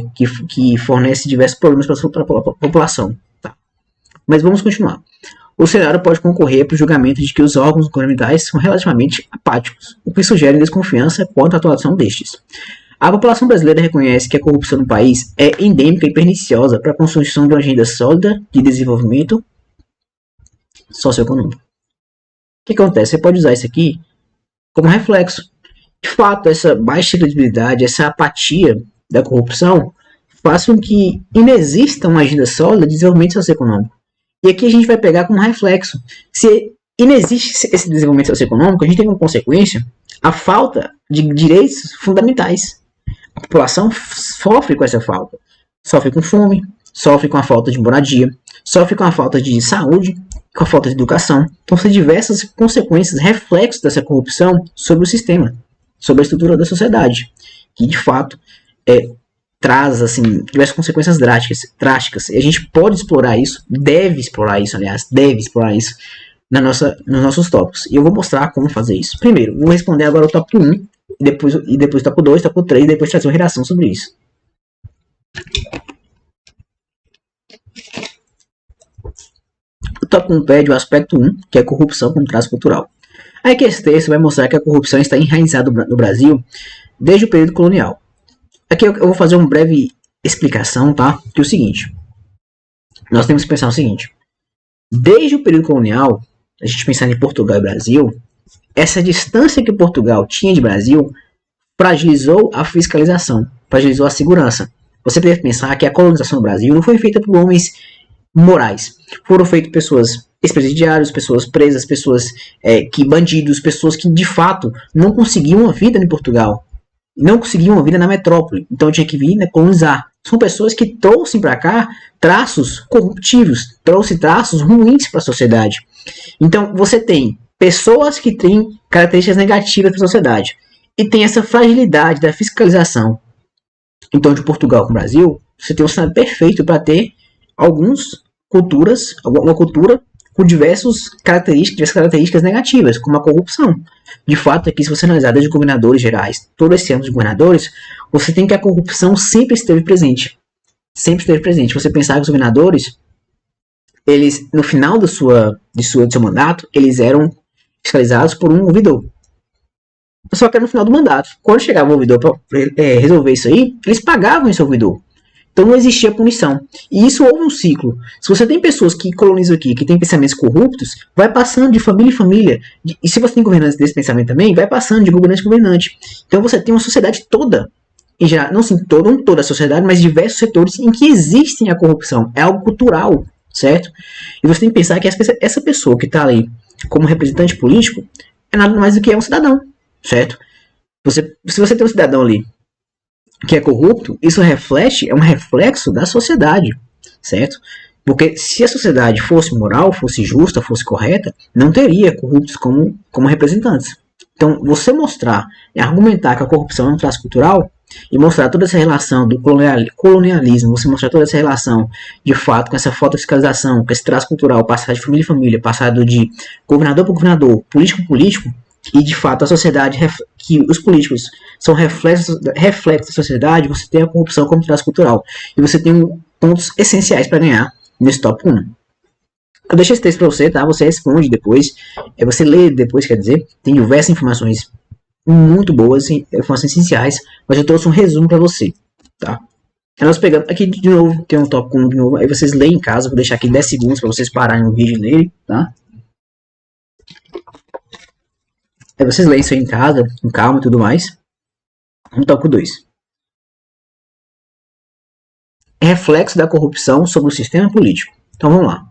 que fornece diversos problemas para a população. Tá? Mas vamos continuar. O cenário pode concorrer para o julgamento de que os órgãos governamentais são relativamente apáticos, o que sugere desconfiança quanto à atuação destes. A população brasileira reconhece que a corrupção no país é endêmica e perniciosa para a construção de uma agenda sólida de desenvolvimento socioeconômico. O que acontece? Você pode usar isso aqui como reflexo. De fato, essa baixa credibilidade, essa apatia da corrupção faz com que inexista uma agenda sólida de desenvolvimento socioeconômico. E aqui a gente vai pegar como reflexo. Se inexiste esse desenvolvimento socioeconômico, a gente tem como consequência a falta de direitos fundamentais. A população sofre com essa falta. Sofre com fome, sofre com a falta de moradia, sofre com a falta de saúde, com a falta de educação. Então, são diversas consequências, reflexos dessa corrupção sobre o sistema, sobre a estrutura da sociedade, que de fato traz assim, diversas consequências drásticas. E a gente pode explorar isso, deve explorar isso nos nossos tópicos. E eu vou mostrar como fazer isso. Primeiro, vou responder agora o tópico 1, depois o tópico 2, tópico 3, e depois trazer uma redação sobre isso. tópico 1 pede o aspecto 1, que é corrupção como traço cultural. Aí que esse texto vai mostrar que a corrupção está enraizada no Brasil desde o período colonial. Aqui eu vou fazer uma breve explicação, tá? Que é o seguinte. Nós temos que pensar o seguinte. Desde o período colonial, a gente pensar em Portugal e Brasil, essa distância que Portugal tinha de Brasil fragilizou a fiscalização, fragilizou a segurança. Você deve pensar que a colonização do Brasil não foi feita por homens morais. Foram feitas pessoas ex-presidiários, pessoas presas, pessoas bandidos, pessoas que de fato não conseguiam uma vida em Portugal. Não conseguiam uma vida na metrópole. Então tinha que vir, né, colonizar. São pessoas que trouxeram para cá traços corruptivos, trouxeram traços ruins para a sociedade. Então você tem pessoas que têm características negativas para a sociedade e tem essa fragilidade da fiscalização. Então, de Portugal com o Brasil, você tem um cenário perfeito para ter alguma cultura com diversas características negativas, como a corrupção. De fato, aqui, se você analisar desde governadores gerais, todo esse ano de governadores, você tem que a corrupção sempre esteve presente. Sempre esteve presente. Você pensar que os governadores, eles, no final do seu mandato, eles eram fiscalizados por um ouvidor. Só que no final do mandato, quando chegava o ouvidor para resolver isso aí, eles pagavam esse ouvidor. Então não existia punição. E isso houve um ciclo. Se você tem pessoas que colonizam aqui, que têm pensamentos corruptos, vai passando de família em família. E se você tem governantes desse pensamento também, vai passando de governante em governante. Então você tem uma sociedade toda, em geral, não sim, toda a sociedade, mas diversos setores em que existe a corrupção. É algo cultural, certo? E você tem que pensar que essa pessoa que está ali como representante político é nada mais do que um cidadão. Certo? Se você tem um cidadão ali que é corrupto, isso é um reflexo da sociedade, certo? Porque se a sociedade fosse moral, fosse justa, fosse correta, não teria corruptos como representantes. Então, você mostrar e argumentar que a corrupção é um traço cultural e mostrar toda essa relação do colonialismo, você mostrar toda essa relação de fato com essa falta de fiscalização, com esse traço cultural, passado de família em família, passado de governador para governador, político para político, e de fato a sociedade, que os políticos são reflexos da sociedade, você tem a corrupção como traço cultural. E você tem pontos essenciais para ganhar nesse tópico 1. Eu deixo esse texto para você, tá? Você responde depois, você lê depois, quer dizer, tem diversas informações muito boas, informações essenciais, mas eu trouxe um resumo para você, tá? Aí nós pegamos aqui de novo, tem um tópico 1 de novo, aí vocês leem em casa, vou deixar aqui 10 segundos para vocês pararem o vídeo e lerem, tá? Aí vocês leem isso aí em casa, com calma e tudo mais. Vamos tópico 2. Reflexo da corrupção sobre o sistema político. Então vamos lá.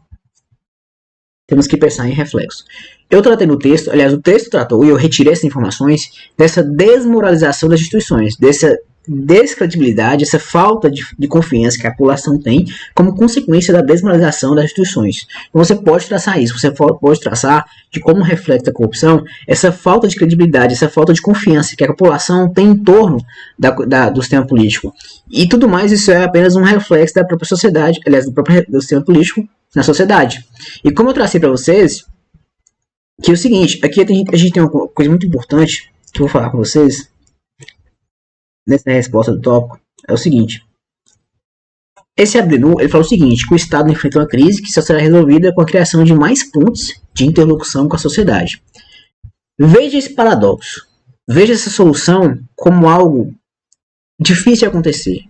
Temos que pensar em reflexo. Eu tratei no texto, aliás, o texto tratou, e eu retirei essas informações, dessa desmoralização das instituições, dessa descredibilidade, essa falta de confiança que a população tem como consequência da desmoralização das instituições. Então você pode traçar isso, você pode traçar de como reflete a corrupção, essa falta de credibilidade, essa falta de confiança que a população tem em torno do sistema político. E tudo mais, isso é apenas um reflexo da própria sociedade, aliás, do sistema político na sociedade. E como eu tracei para vocês, que é o seguinte, aqui a gente tem uma coisa muito importante que eu vou falar com vocês, nessa resposta do tópico, é o seguinte. Esse Abdenu, ele fala o seguinte, que o Estado enfrenta uma crise que só será resolvida com a criação de mais pontos de interlocução com a sociedade. Veja esse paradoxo. Veja essa solução como algo difícil de acontecer.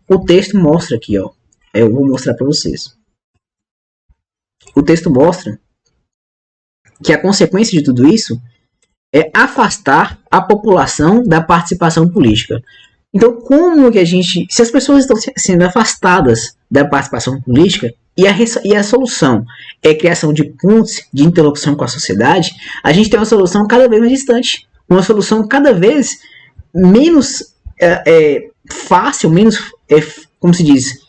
O texto mostra aqui, ó. Eu vou mostrar para vocês. O texto mostra que a consequência de tudo isso é afastar a população da participação política. Então, como que se as pessoas estão sendo afastadas da participação política e a solução é a criação de pontos de interlocução com a sociedade, a gente tem uma solução cada vez mais distante, uma solução cada vez menos fácil, como se diz,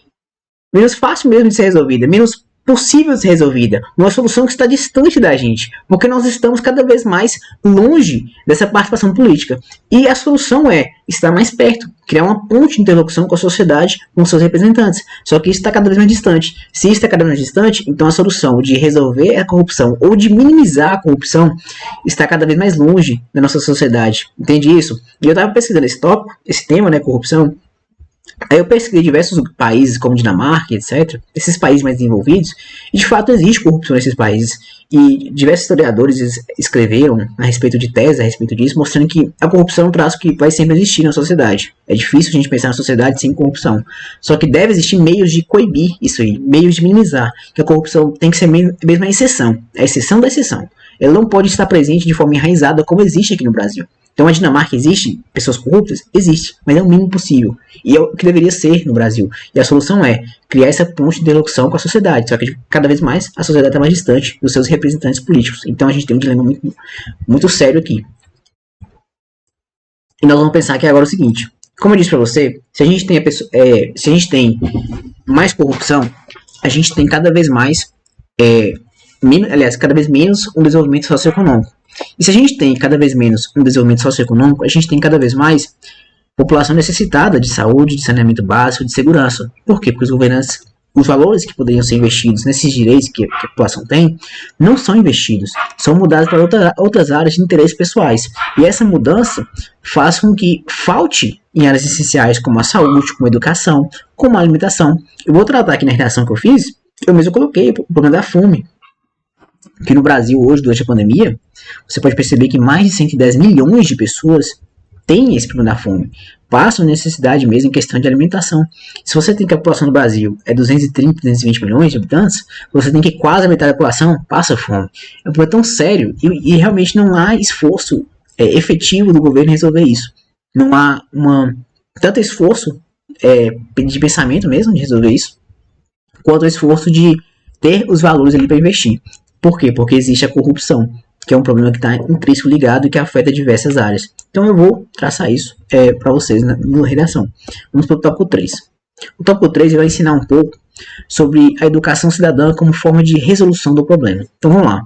menos fácil mesmo de ser resolvida, menos possível de ser resolvida, uma solução que está distante da gente, porque nós estamos cada vez mais longe dessa participação política. E a solução é estar mais perto, criar uma ponte de interlocução com a sociedade, com seus representantes. Só que isso está cada vez mais distante. Se isso está cada vez mais distante, então a solução de resolver a corrupção ou de minimizar a corrupção está cada vez mais longe da nossa sociedade. Entende isso? E eu estava pesquisando esse tópico, esse tema, né, corrupção, Aí eu pesquisei diversos países, como Dinamarca, etc., esses países mais desenvolvidos, e de fato existe corrupção nesses países. E diversos historiadores escreveram a respeito de teses, a respeito disso, mostrando que a corrupção é um traço que vai sempre existir na sociedade. É difícil a gente pensar na sociedade sem corrupção. Só que deve existir meios de coibir isso aí, meios de minimizar, que a corrupção tem que ser mesmo a exceção da exceção. Ela não pode estar presente de forma enraizada como existe aqui no Brasil. Então a Dinamarca existe pessoas corruptas? Existe, mas é o mínimo possível. E é o que deveria ser no Brasil. E a solução é criar essa ponte de interlocução com a sociedade. Só que cada vez mais a sociedade está mais distante dos seus representantes políticos. Então a gente tem um dilema muito sério aqui. E nós vamos pensar aqui agora o seguinte. Como eu disse para você, se a gente tem mais corrupção, a gente tem cada vez mais cada vez menos um desenvolvimento socioeconômico. E se a gente tem cada vez menos um desenvolvimento socioeconômico, a gente tem cada vez mais população necessitada de saúde, de saneamento básico, de segurança. Por quê? Porque os governantes, os valores que poderiam ser investidos nesses direitos que a população tem, não são investidos, são mudados para outras áreas de interesse pessoais. E essa mudança faz com que falte em áreas essenciais como a saúde, como a educação, como a alimentação. Eu vou tratar aqui na redação que eu fiz, eu mesmo coloquei o problema da fome. Que no Brasil hoje, durante a pandemia, você pode perceber que mais de 110 milhões de pessoas têm esse problema da fome, passam necessidade mesmo em questão de alimentação. Se você tem que a população do Brasil é 230, 220 milhões de habitantes, você tem que quase a metade da população passa fome. É um problema tão sério e realmente não há esforço efetivo do governo em resolver isso. Não há tanto esforço de pensamento mesmo de resolver isso, quanto o esforço de ter os valores ali para investir. Por quê? Porque existe a corrupção, que é um problema que está intrínseco ligado e que afeta diversas áreas. Então eu vou traçar isso para vocês na redação. Vamos para o tópico 3. O tópico 3 vai ensinar um pouco sobre a educação cidadã como forma de resolução do problema. Então vamos lá.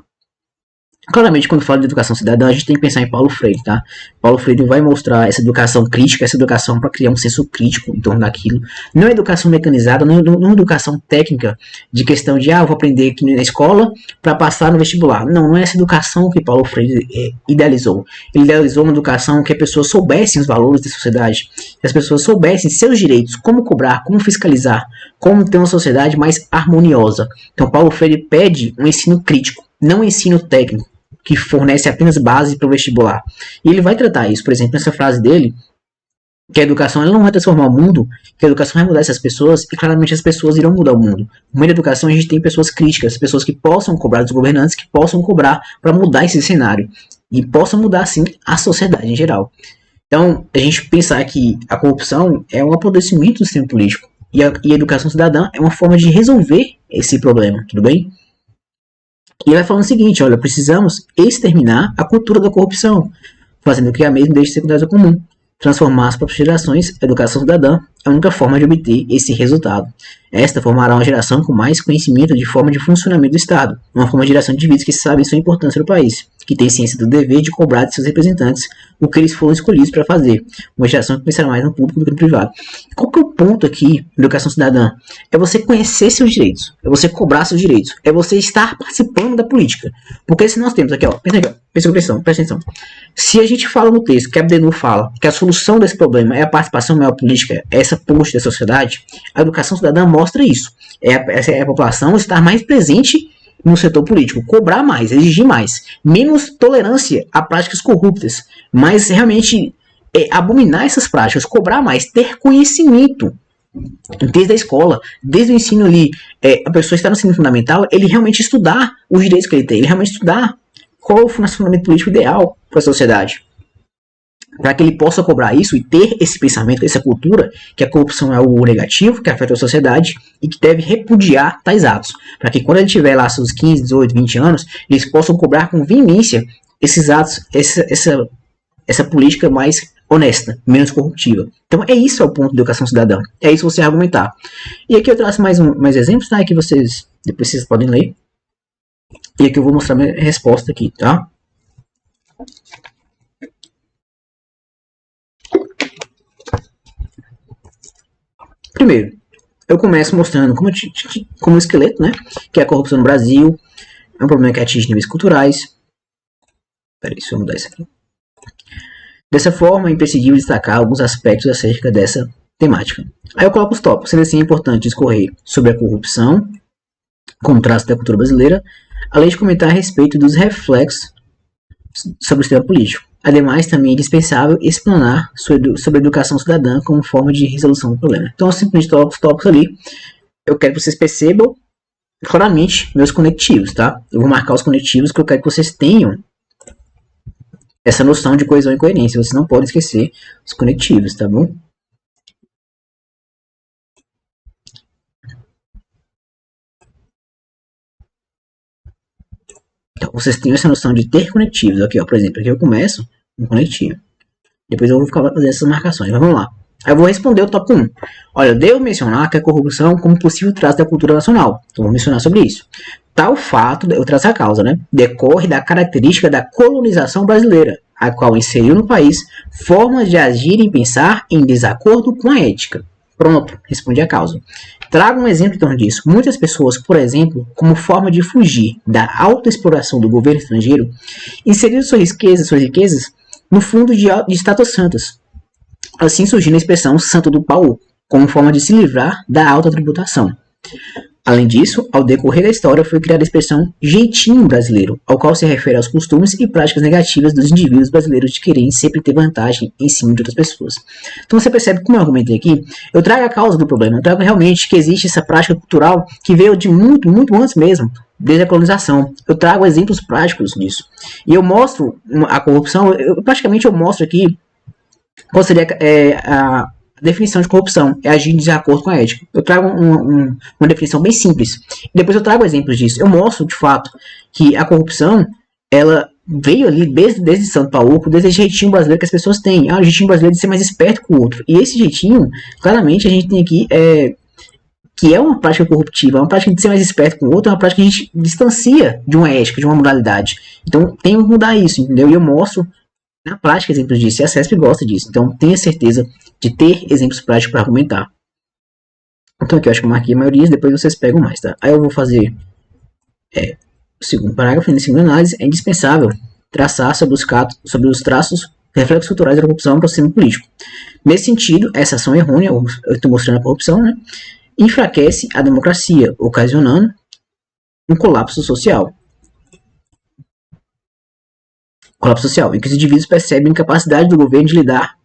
Claramente, quando fala de educação cidadã, a gente tem que pensar em Paulo Freire, tá? Paulo Freire vai mostrar essa educação crítica, essa educação para criar um senso crítico em torno daquilo. Não é educação mecanizada, não é educação técnica de questão de, eu vou aprender aqui na escola para passar no vestibular. Não é essa educação que Paulo Freire idealizou. Ele idealizou uma educação que as pessoas soubessem os valores da sociedade, que as pessoas soubessem seus direitos, como cobrar, como fiscalizar, como ter uma sociedade mais harmoniosa. Então, Paulo Freire pede um ensino crítico, não um ensino técnico, que fornece apenas base para o vestibular. E ele vai tratar isso, por exemplo, nessa frase dele, que a educação ela não vai transformar o mundo, que a educação vai mudar essas pessoas, e claramente as pessoas irão mudar o mundo. No meio da educação a gente tem pessoas críticas, pessoas que possam cobrar dos governantes, que possam cobrar para mudar esse cenário, e possam mudar, sim, a sociedade em geral. Então, a gente pensar que a corrupção é um apodrecimento do sistema político, e a educação cidadã é uma forma de resolver esse problema, tudo bem? E ele vai falando o seguinte, olha, precisamos exterminar a cultura da corrupção, fazendo que a mesma deixe secundária comum. Transformar as próprias gerações, a educação cidadã é a única forma de obter esse resultado. Esta formará uma geração com mais conhecimento de forma de funcionamento do Estado, uma forma de geração de indivíduos que sabem sua importância no país, que tem ciência do dever de cobrar de seus representantes o que eles foram escolhidos para fazer, uma geração que pensará mais no público do que no privado. Qual que é o ponto aqui da educação cidadã? É você conhecer seus direitos, é você cobrar seus direitos, é você estar participando da política. Porque se nós temos aqui, presta atenção. Se a gente fala no texto, que a Abdenur fala, que a solução desse problema é a participação maior política, é essa ponte da sociedade, a educação cidadã mostra isso. É a população estar mais presente no setor político, cobrar mais, exigir mais, menos tolerância a práticas corruptas, mas realmente abominar essas práticas, cobrar mais, ter conhecimento desde a escola, desde o ensino ali, a pessoa está no ensino fundamental, ele realmente estudar os direitos que ele tem, ele realmente estudar qual é o funcionamento político ideal para a sociedade, para que ele possa cobrar isso e ter esse pensamento, essa cultura, que a corrupção é algo negativo, que afeta a sociedade e que deve repudiar tais atos, para que quando ele tiver lá seus 15, 18, 20 anos, eles possam cobrar com veemência esses atos, essa política mais honesta, menos corruptiva. Então é o ponto da educação cidadã, é isso você argumentar. E aqui eu traço mais exemplos, tá? Que depois vocês podem ler. E aqui eu vou mostrar minha resposta aqui, tá? Primeiro, eu começo mostrando como um esqueleto, né? Que é a corrupção no Brasil, é um problema que atinge níveis culturais. Peraí, deixa eu mudar isso aqui. Dessa forma, é imprescindível destacar alguns aspectos acerca dessa temática. Aí eu coloco os tópicos, sendo assim é importante discorrer sobre a corrupção, como traço da cultura brasileira, além de comentar a respeito dos reflexos sobre o sistema político. Ademais, também é indispensável explanar sobre a educação cidadã como forma de resolução do problema. Então, eu simplesmente coloco os tópicos ali. Eu quero que vocês percebam claramente meus conectivos, tá? Eu vou marcar os conectivos que eu quero que vocês tenham essa noção de coesão e coerência. Vocês não podem esquecer os conectivos, tá bom? Então, vocês têm essa noção de ter conectivos. Aqui, ó, por exemplo, aqui eu começo um conectivo. Depois eu vou ficar fazendo essas marcações. Mas vamos lá. Aí eu vou responder o tópico 1. Olha, eu devo mencionar que a corrupção como possível traço da cultura nacional. Então, vou mencionar sobre isso. Tal fato, eu traço a causa, né? Decorre da característica da colonização brasileira, a qual inseriu no país formas de agir e pensar em desacordo com a ética. Pronto, respondi a causa. Trago um exemplo então disso. Muitas pessoas, por exemplo, como forma de fugir da autoexploração do governo estrangeiro, inseriram suas riquezas no fundo de estátuas santas. Assim surgiu a expressão santo do pau, como forma de se livrar da alta tributação. Além disso, ao decorrer da história foi criada a expressão jeitinho brasileiro, ao qual se refere aos costumes e práticas negativas dos indivíduos brasileiros de quererem sempre ter vantagem em cima de outras pessoas. Então você percebe, como eu argumentei aqui, eu trago a causa do problema, eu trago realmente que existe essa prática cultural que veio de muito, muito antes mesmo, desde a colonização. Eu trago exemplos práticos disso. E eu mostro a corrupção, praticamente eu mostro aqui qual seria a definição de corrupção, é agir em desacordo com a ética. Eu trago uma definição bem simples. Depois eu trago exemplos disso. Eu mostro, de fato, que a corrupção, ela veio ali desde São Paulo, desde esse jeitinho brasileiro que as pessoas têm. O jeitinho brasileiro de ser mais esperto que o outro. E esse jeitinho, claramente, a gente tem aqui que é uma prática corruptiva, é uma prática de ser mais esperto com o outro, é uma prática que a gente distancia de uma ética, de uma moralidade. Então, tem que mudar isso, entendeu? E eu mostro na prática exemplos disso, e a CESP gosta disso. Então, tenha certeza de ter exemplos práticos para argumentar. Então, aqui eu acho que eu marquei a maioria, depois vocês pegam mais, tá? Aí eu vou fazer o segundo parágrafo. Na segunda análise, é indispensável traçar sobre os traços reflexos culturais da corrupção para o sistema político. Nesse sentido, essa ação errônea, eu estou mostrando a corrupção, né, enfraquece a democracia, ocasionando um colapso social. Em que os indivíduos percebem a incapacidade do governo de lidar,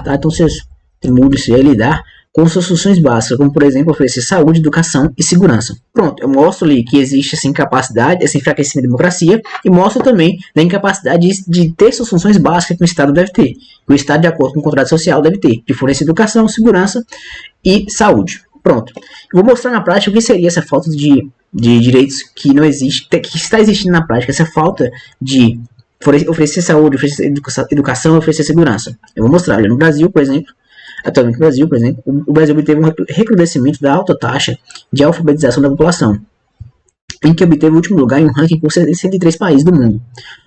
tá? Então vocês mudam isso aí, lidar com suas funções básicas, como por exemplo oferecer saúde, educação e segurança. Pronto, eu mostro ali que existe essa incapacidade, esse enfraquecimento da democracia, e mostro também da incapacidade de ter suas funções básicas que o Estado deve ter, que o Estado, de acordo com o contrato social, deve ter, de fornecer educação, segurança e saúde. Pronto. Eu vou mostrar na prática o que seria essa falta de direitos que não existe, que está existindo na prática, essa falta de oferecer saúde, oferecer educação, oferecer segurança. Eu vou mostrar. Olha, no Brasil, por exemplo, atualmente no Brasil, por exemplo, o Brasil obteve um recrudescimento da alta taxa de alfabetização da população, em que obteve o último lugar em um ranking por 103 países do mundo.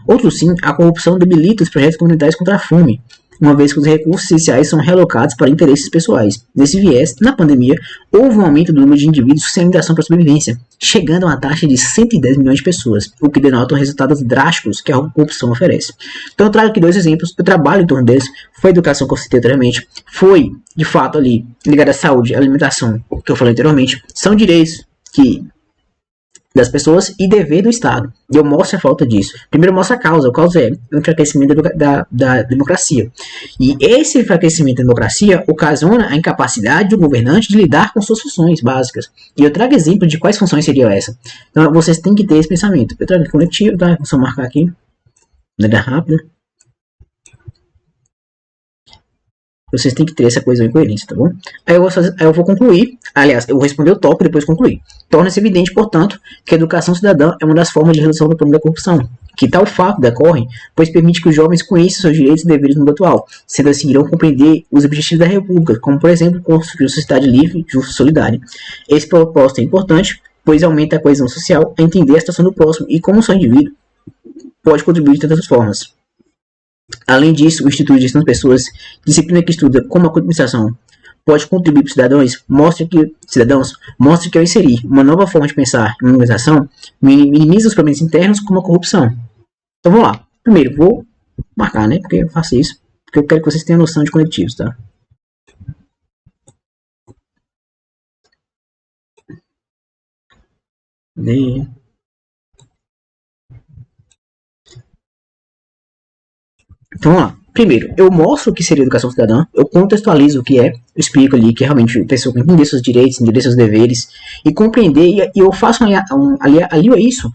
Outro sim, a corrupção debilita os projetos comunitários contra a fome, uma vez que os recursos essenciais são realocados para interesses pessoais. Nesse viés, na pandemia, houve um aumento do número de indivíduos sem alimentação para sobrevivência, chegando a uma taxa de 110 milhões de pessoas, o que denota os resultados drásticos que a corrupção oferece. Então eu trago aqui dois exemplos, eu trabalho em torno deles. Foi a educação que eu citei anteriormente, foi, de fato, ali, ligada à saúde, à alimentação, que eu falei anteriormente, são direitos das pessoas e dever do Estado. E eu mostro a falta disso. Primeiro eu mostro a causa. A causa é o enfraquecimento da democracia. E esse enfraquecimento da democracia ocasiona a incapacidade do governante de lidar com suas funções básicas. E eu trago exemplo de quais funções seriam essas. Então vocês têm que ter esse pensamento. Eu trago aqui coletivo, tá? Vou só marcar aqui. Maneira rápida. Vocês têm que ter essa coisa de coerência, tá bom? Aí eu vou concluir. Aliás, eu vou responder o tópico e depois concluir. Torna-se evidente, portanto, que a educação cidadã é uma das formas de redução do problema da corrupção. Que tal fato decorre, pois permite que os jovens conheçam seus direitos e deveres no mundo atual, sendo assim irão compreender os objetivos da República, como, por exemplo, construir uma sociedade livre, justa e solidária. Esse propósito é importante, pois aumenta a coesão social, a entender a situação do próximo e como só indivíduo pode contribuir de tantas formas. Além disso, o Instituto de Gestão das Pessoas, disciplina que estuda como a administração pode contribuir para os cidadãos, mostra que ao inserir uma nova forma de pensar em uma organização, minimiza os problemas internos como a corrupção. Então vamos lá. Primeiro, vou marcar, né? Porque eu faço isso, porque eu quero que vocês tenham noção de conectivos, tá? E- Então, vamos lá. Primeiro, eu mostro o que seria educação cidadã, eu contextualizo o que é, eu explico ali que realmente a pessoa entender seus direitos, entender seus deveres e compreender, e eu faço alio a isso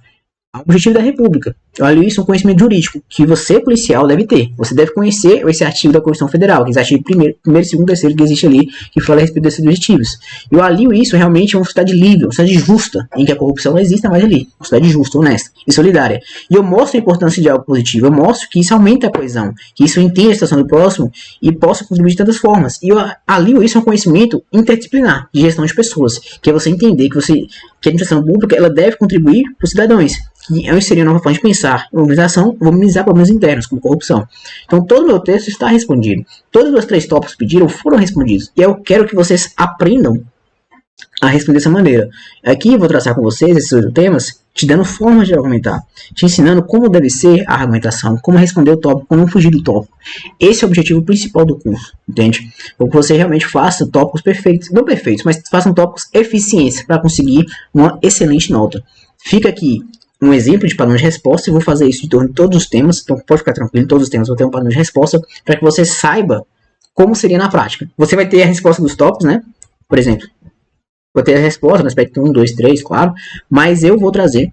ao objetivo da República. Eu alio isso a um conhecimento jurídico que você, policial, deve ter. Você deve conhecer esse artigo da Constituição Federal, que é o artigo 1º, 2º, 3º que existe ali, que fala a respeito desses objetivos. Eu alio isso realmente a uma sociedade livre, uma sociedade justa, em que a corrupção não exista mais ali. Uma sociedade justa, honesta e solidária. E eu mostro a importância de algo positivo, eu mostro que isso aumenta a coesão, que isso entende a situação do próximo e possa contribuir de tantas formas. E eu alio isso a um conhecimento interdisciplinar de gestão de pessoas, que é você entender que a administração pública ela deve contribuir para os cidadãos. E eu inseri uma nova forma de pensar em organização, vou minimizar problemas internos, como corrupção. Então, todo o meu texto está respondido. Todos os 3 tópicos que pediram foram respondidos. E eu quero que vocês aprendam a responder dessa maneira. Aqui eu vou traçar com vocês esses 8 temas, te dando formas de argumentar, te ensinando como deve ser a argumentação, como responder o tópico, como não fugir do tópico. Esse é o objetivo principal do curso, entende? Para que você realmente faça tópicos perfeitos, não perfeitos, mas façam tópicos eficientes para conseguir uma excelente nota. Fica aqui um exemplo de padrão de resposta, e vou fazer isso em torno de todos os temas, então pode ficar tranquilo, todos os temas vão ter um padrão de resposta, para que você saiba como seria na prática. Você vai ter a resposta dos tópicos, né? Por exemplo, vou ter a resposta no aspecto 1, 2, 3, claro, mas eu vou trazer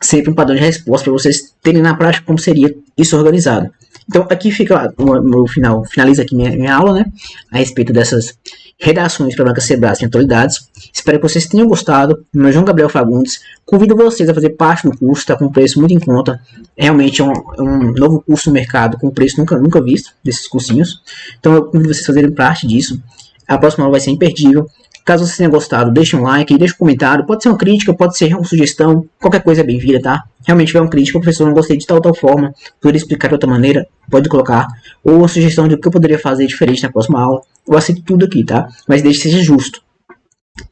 sempre um padrão de resposta para vocês terem na prática como seria isso organizado. Então aqui fica no final, finaliza aqui minha aula, né, a respeito dessas redações para bancas Sebrasp em atualidades. Espero que vocês tenham gostado. Meu nome é João Gabriel Fagundes. Convido vocês a fazer parte do curso, está com um preço muito em conta. Realmente é um novo curso no mercado com preço nunca visto desses cursinhos. Então eu convido vocês a fazerem parte disso. A próxima aula vai ser imperdível. Caso vocês tenham gostado, deixe um like, deixe um comentário. Pode ser uma crítica, pode ser uma sugestão. Qualquer coisa é bem-vinda, tá? Realmente tiver uma crítica, o professor não gostei de tal forma, poderia explicar de outra maneira, pode colocar. Ou uma sugestão de o que eu poderia fazer diferente na próxima aula. Eu aceito tudo aqui, tá? Mas deixe que seja justo.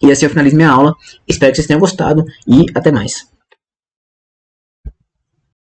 E assim eu finalizo minha aula. Espero que vocês tenham gostado e até mais.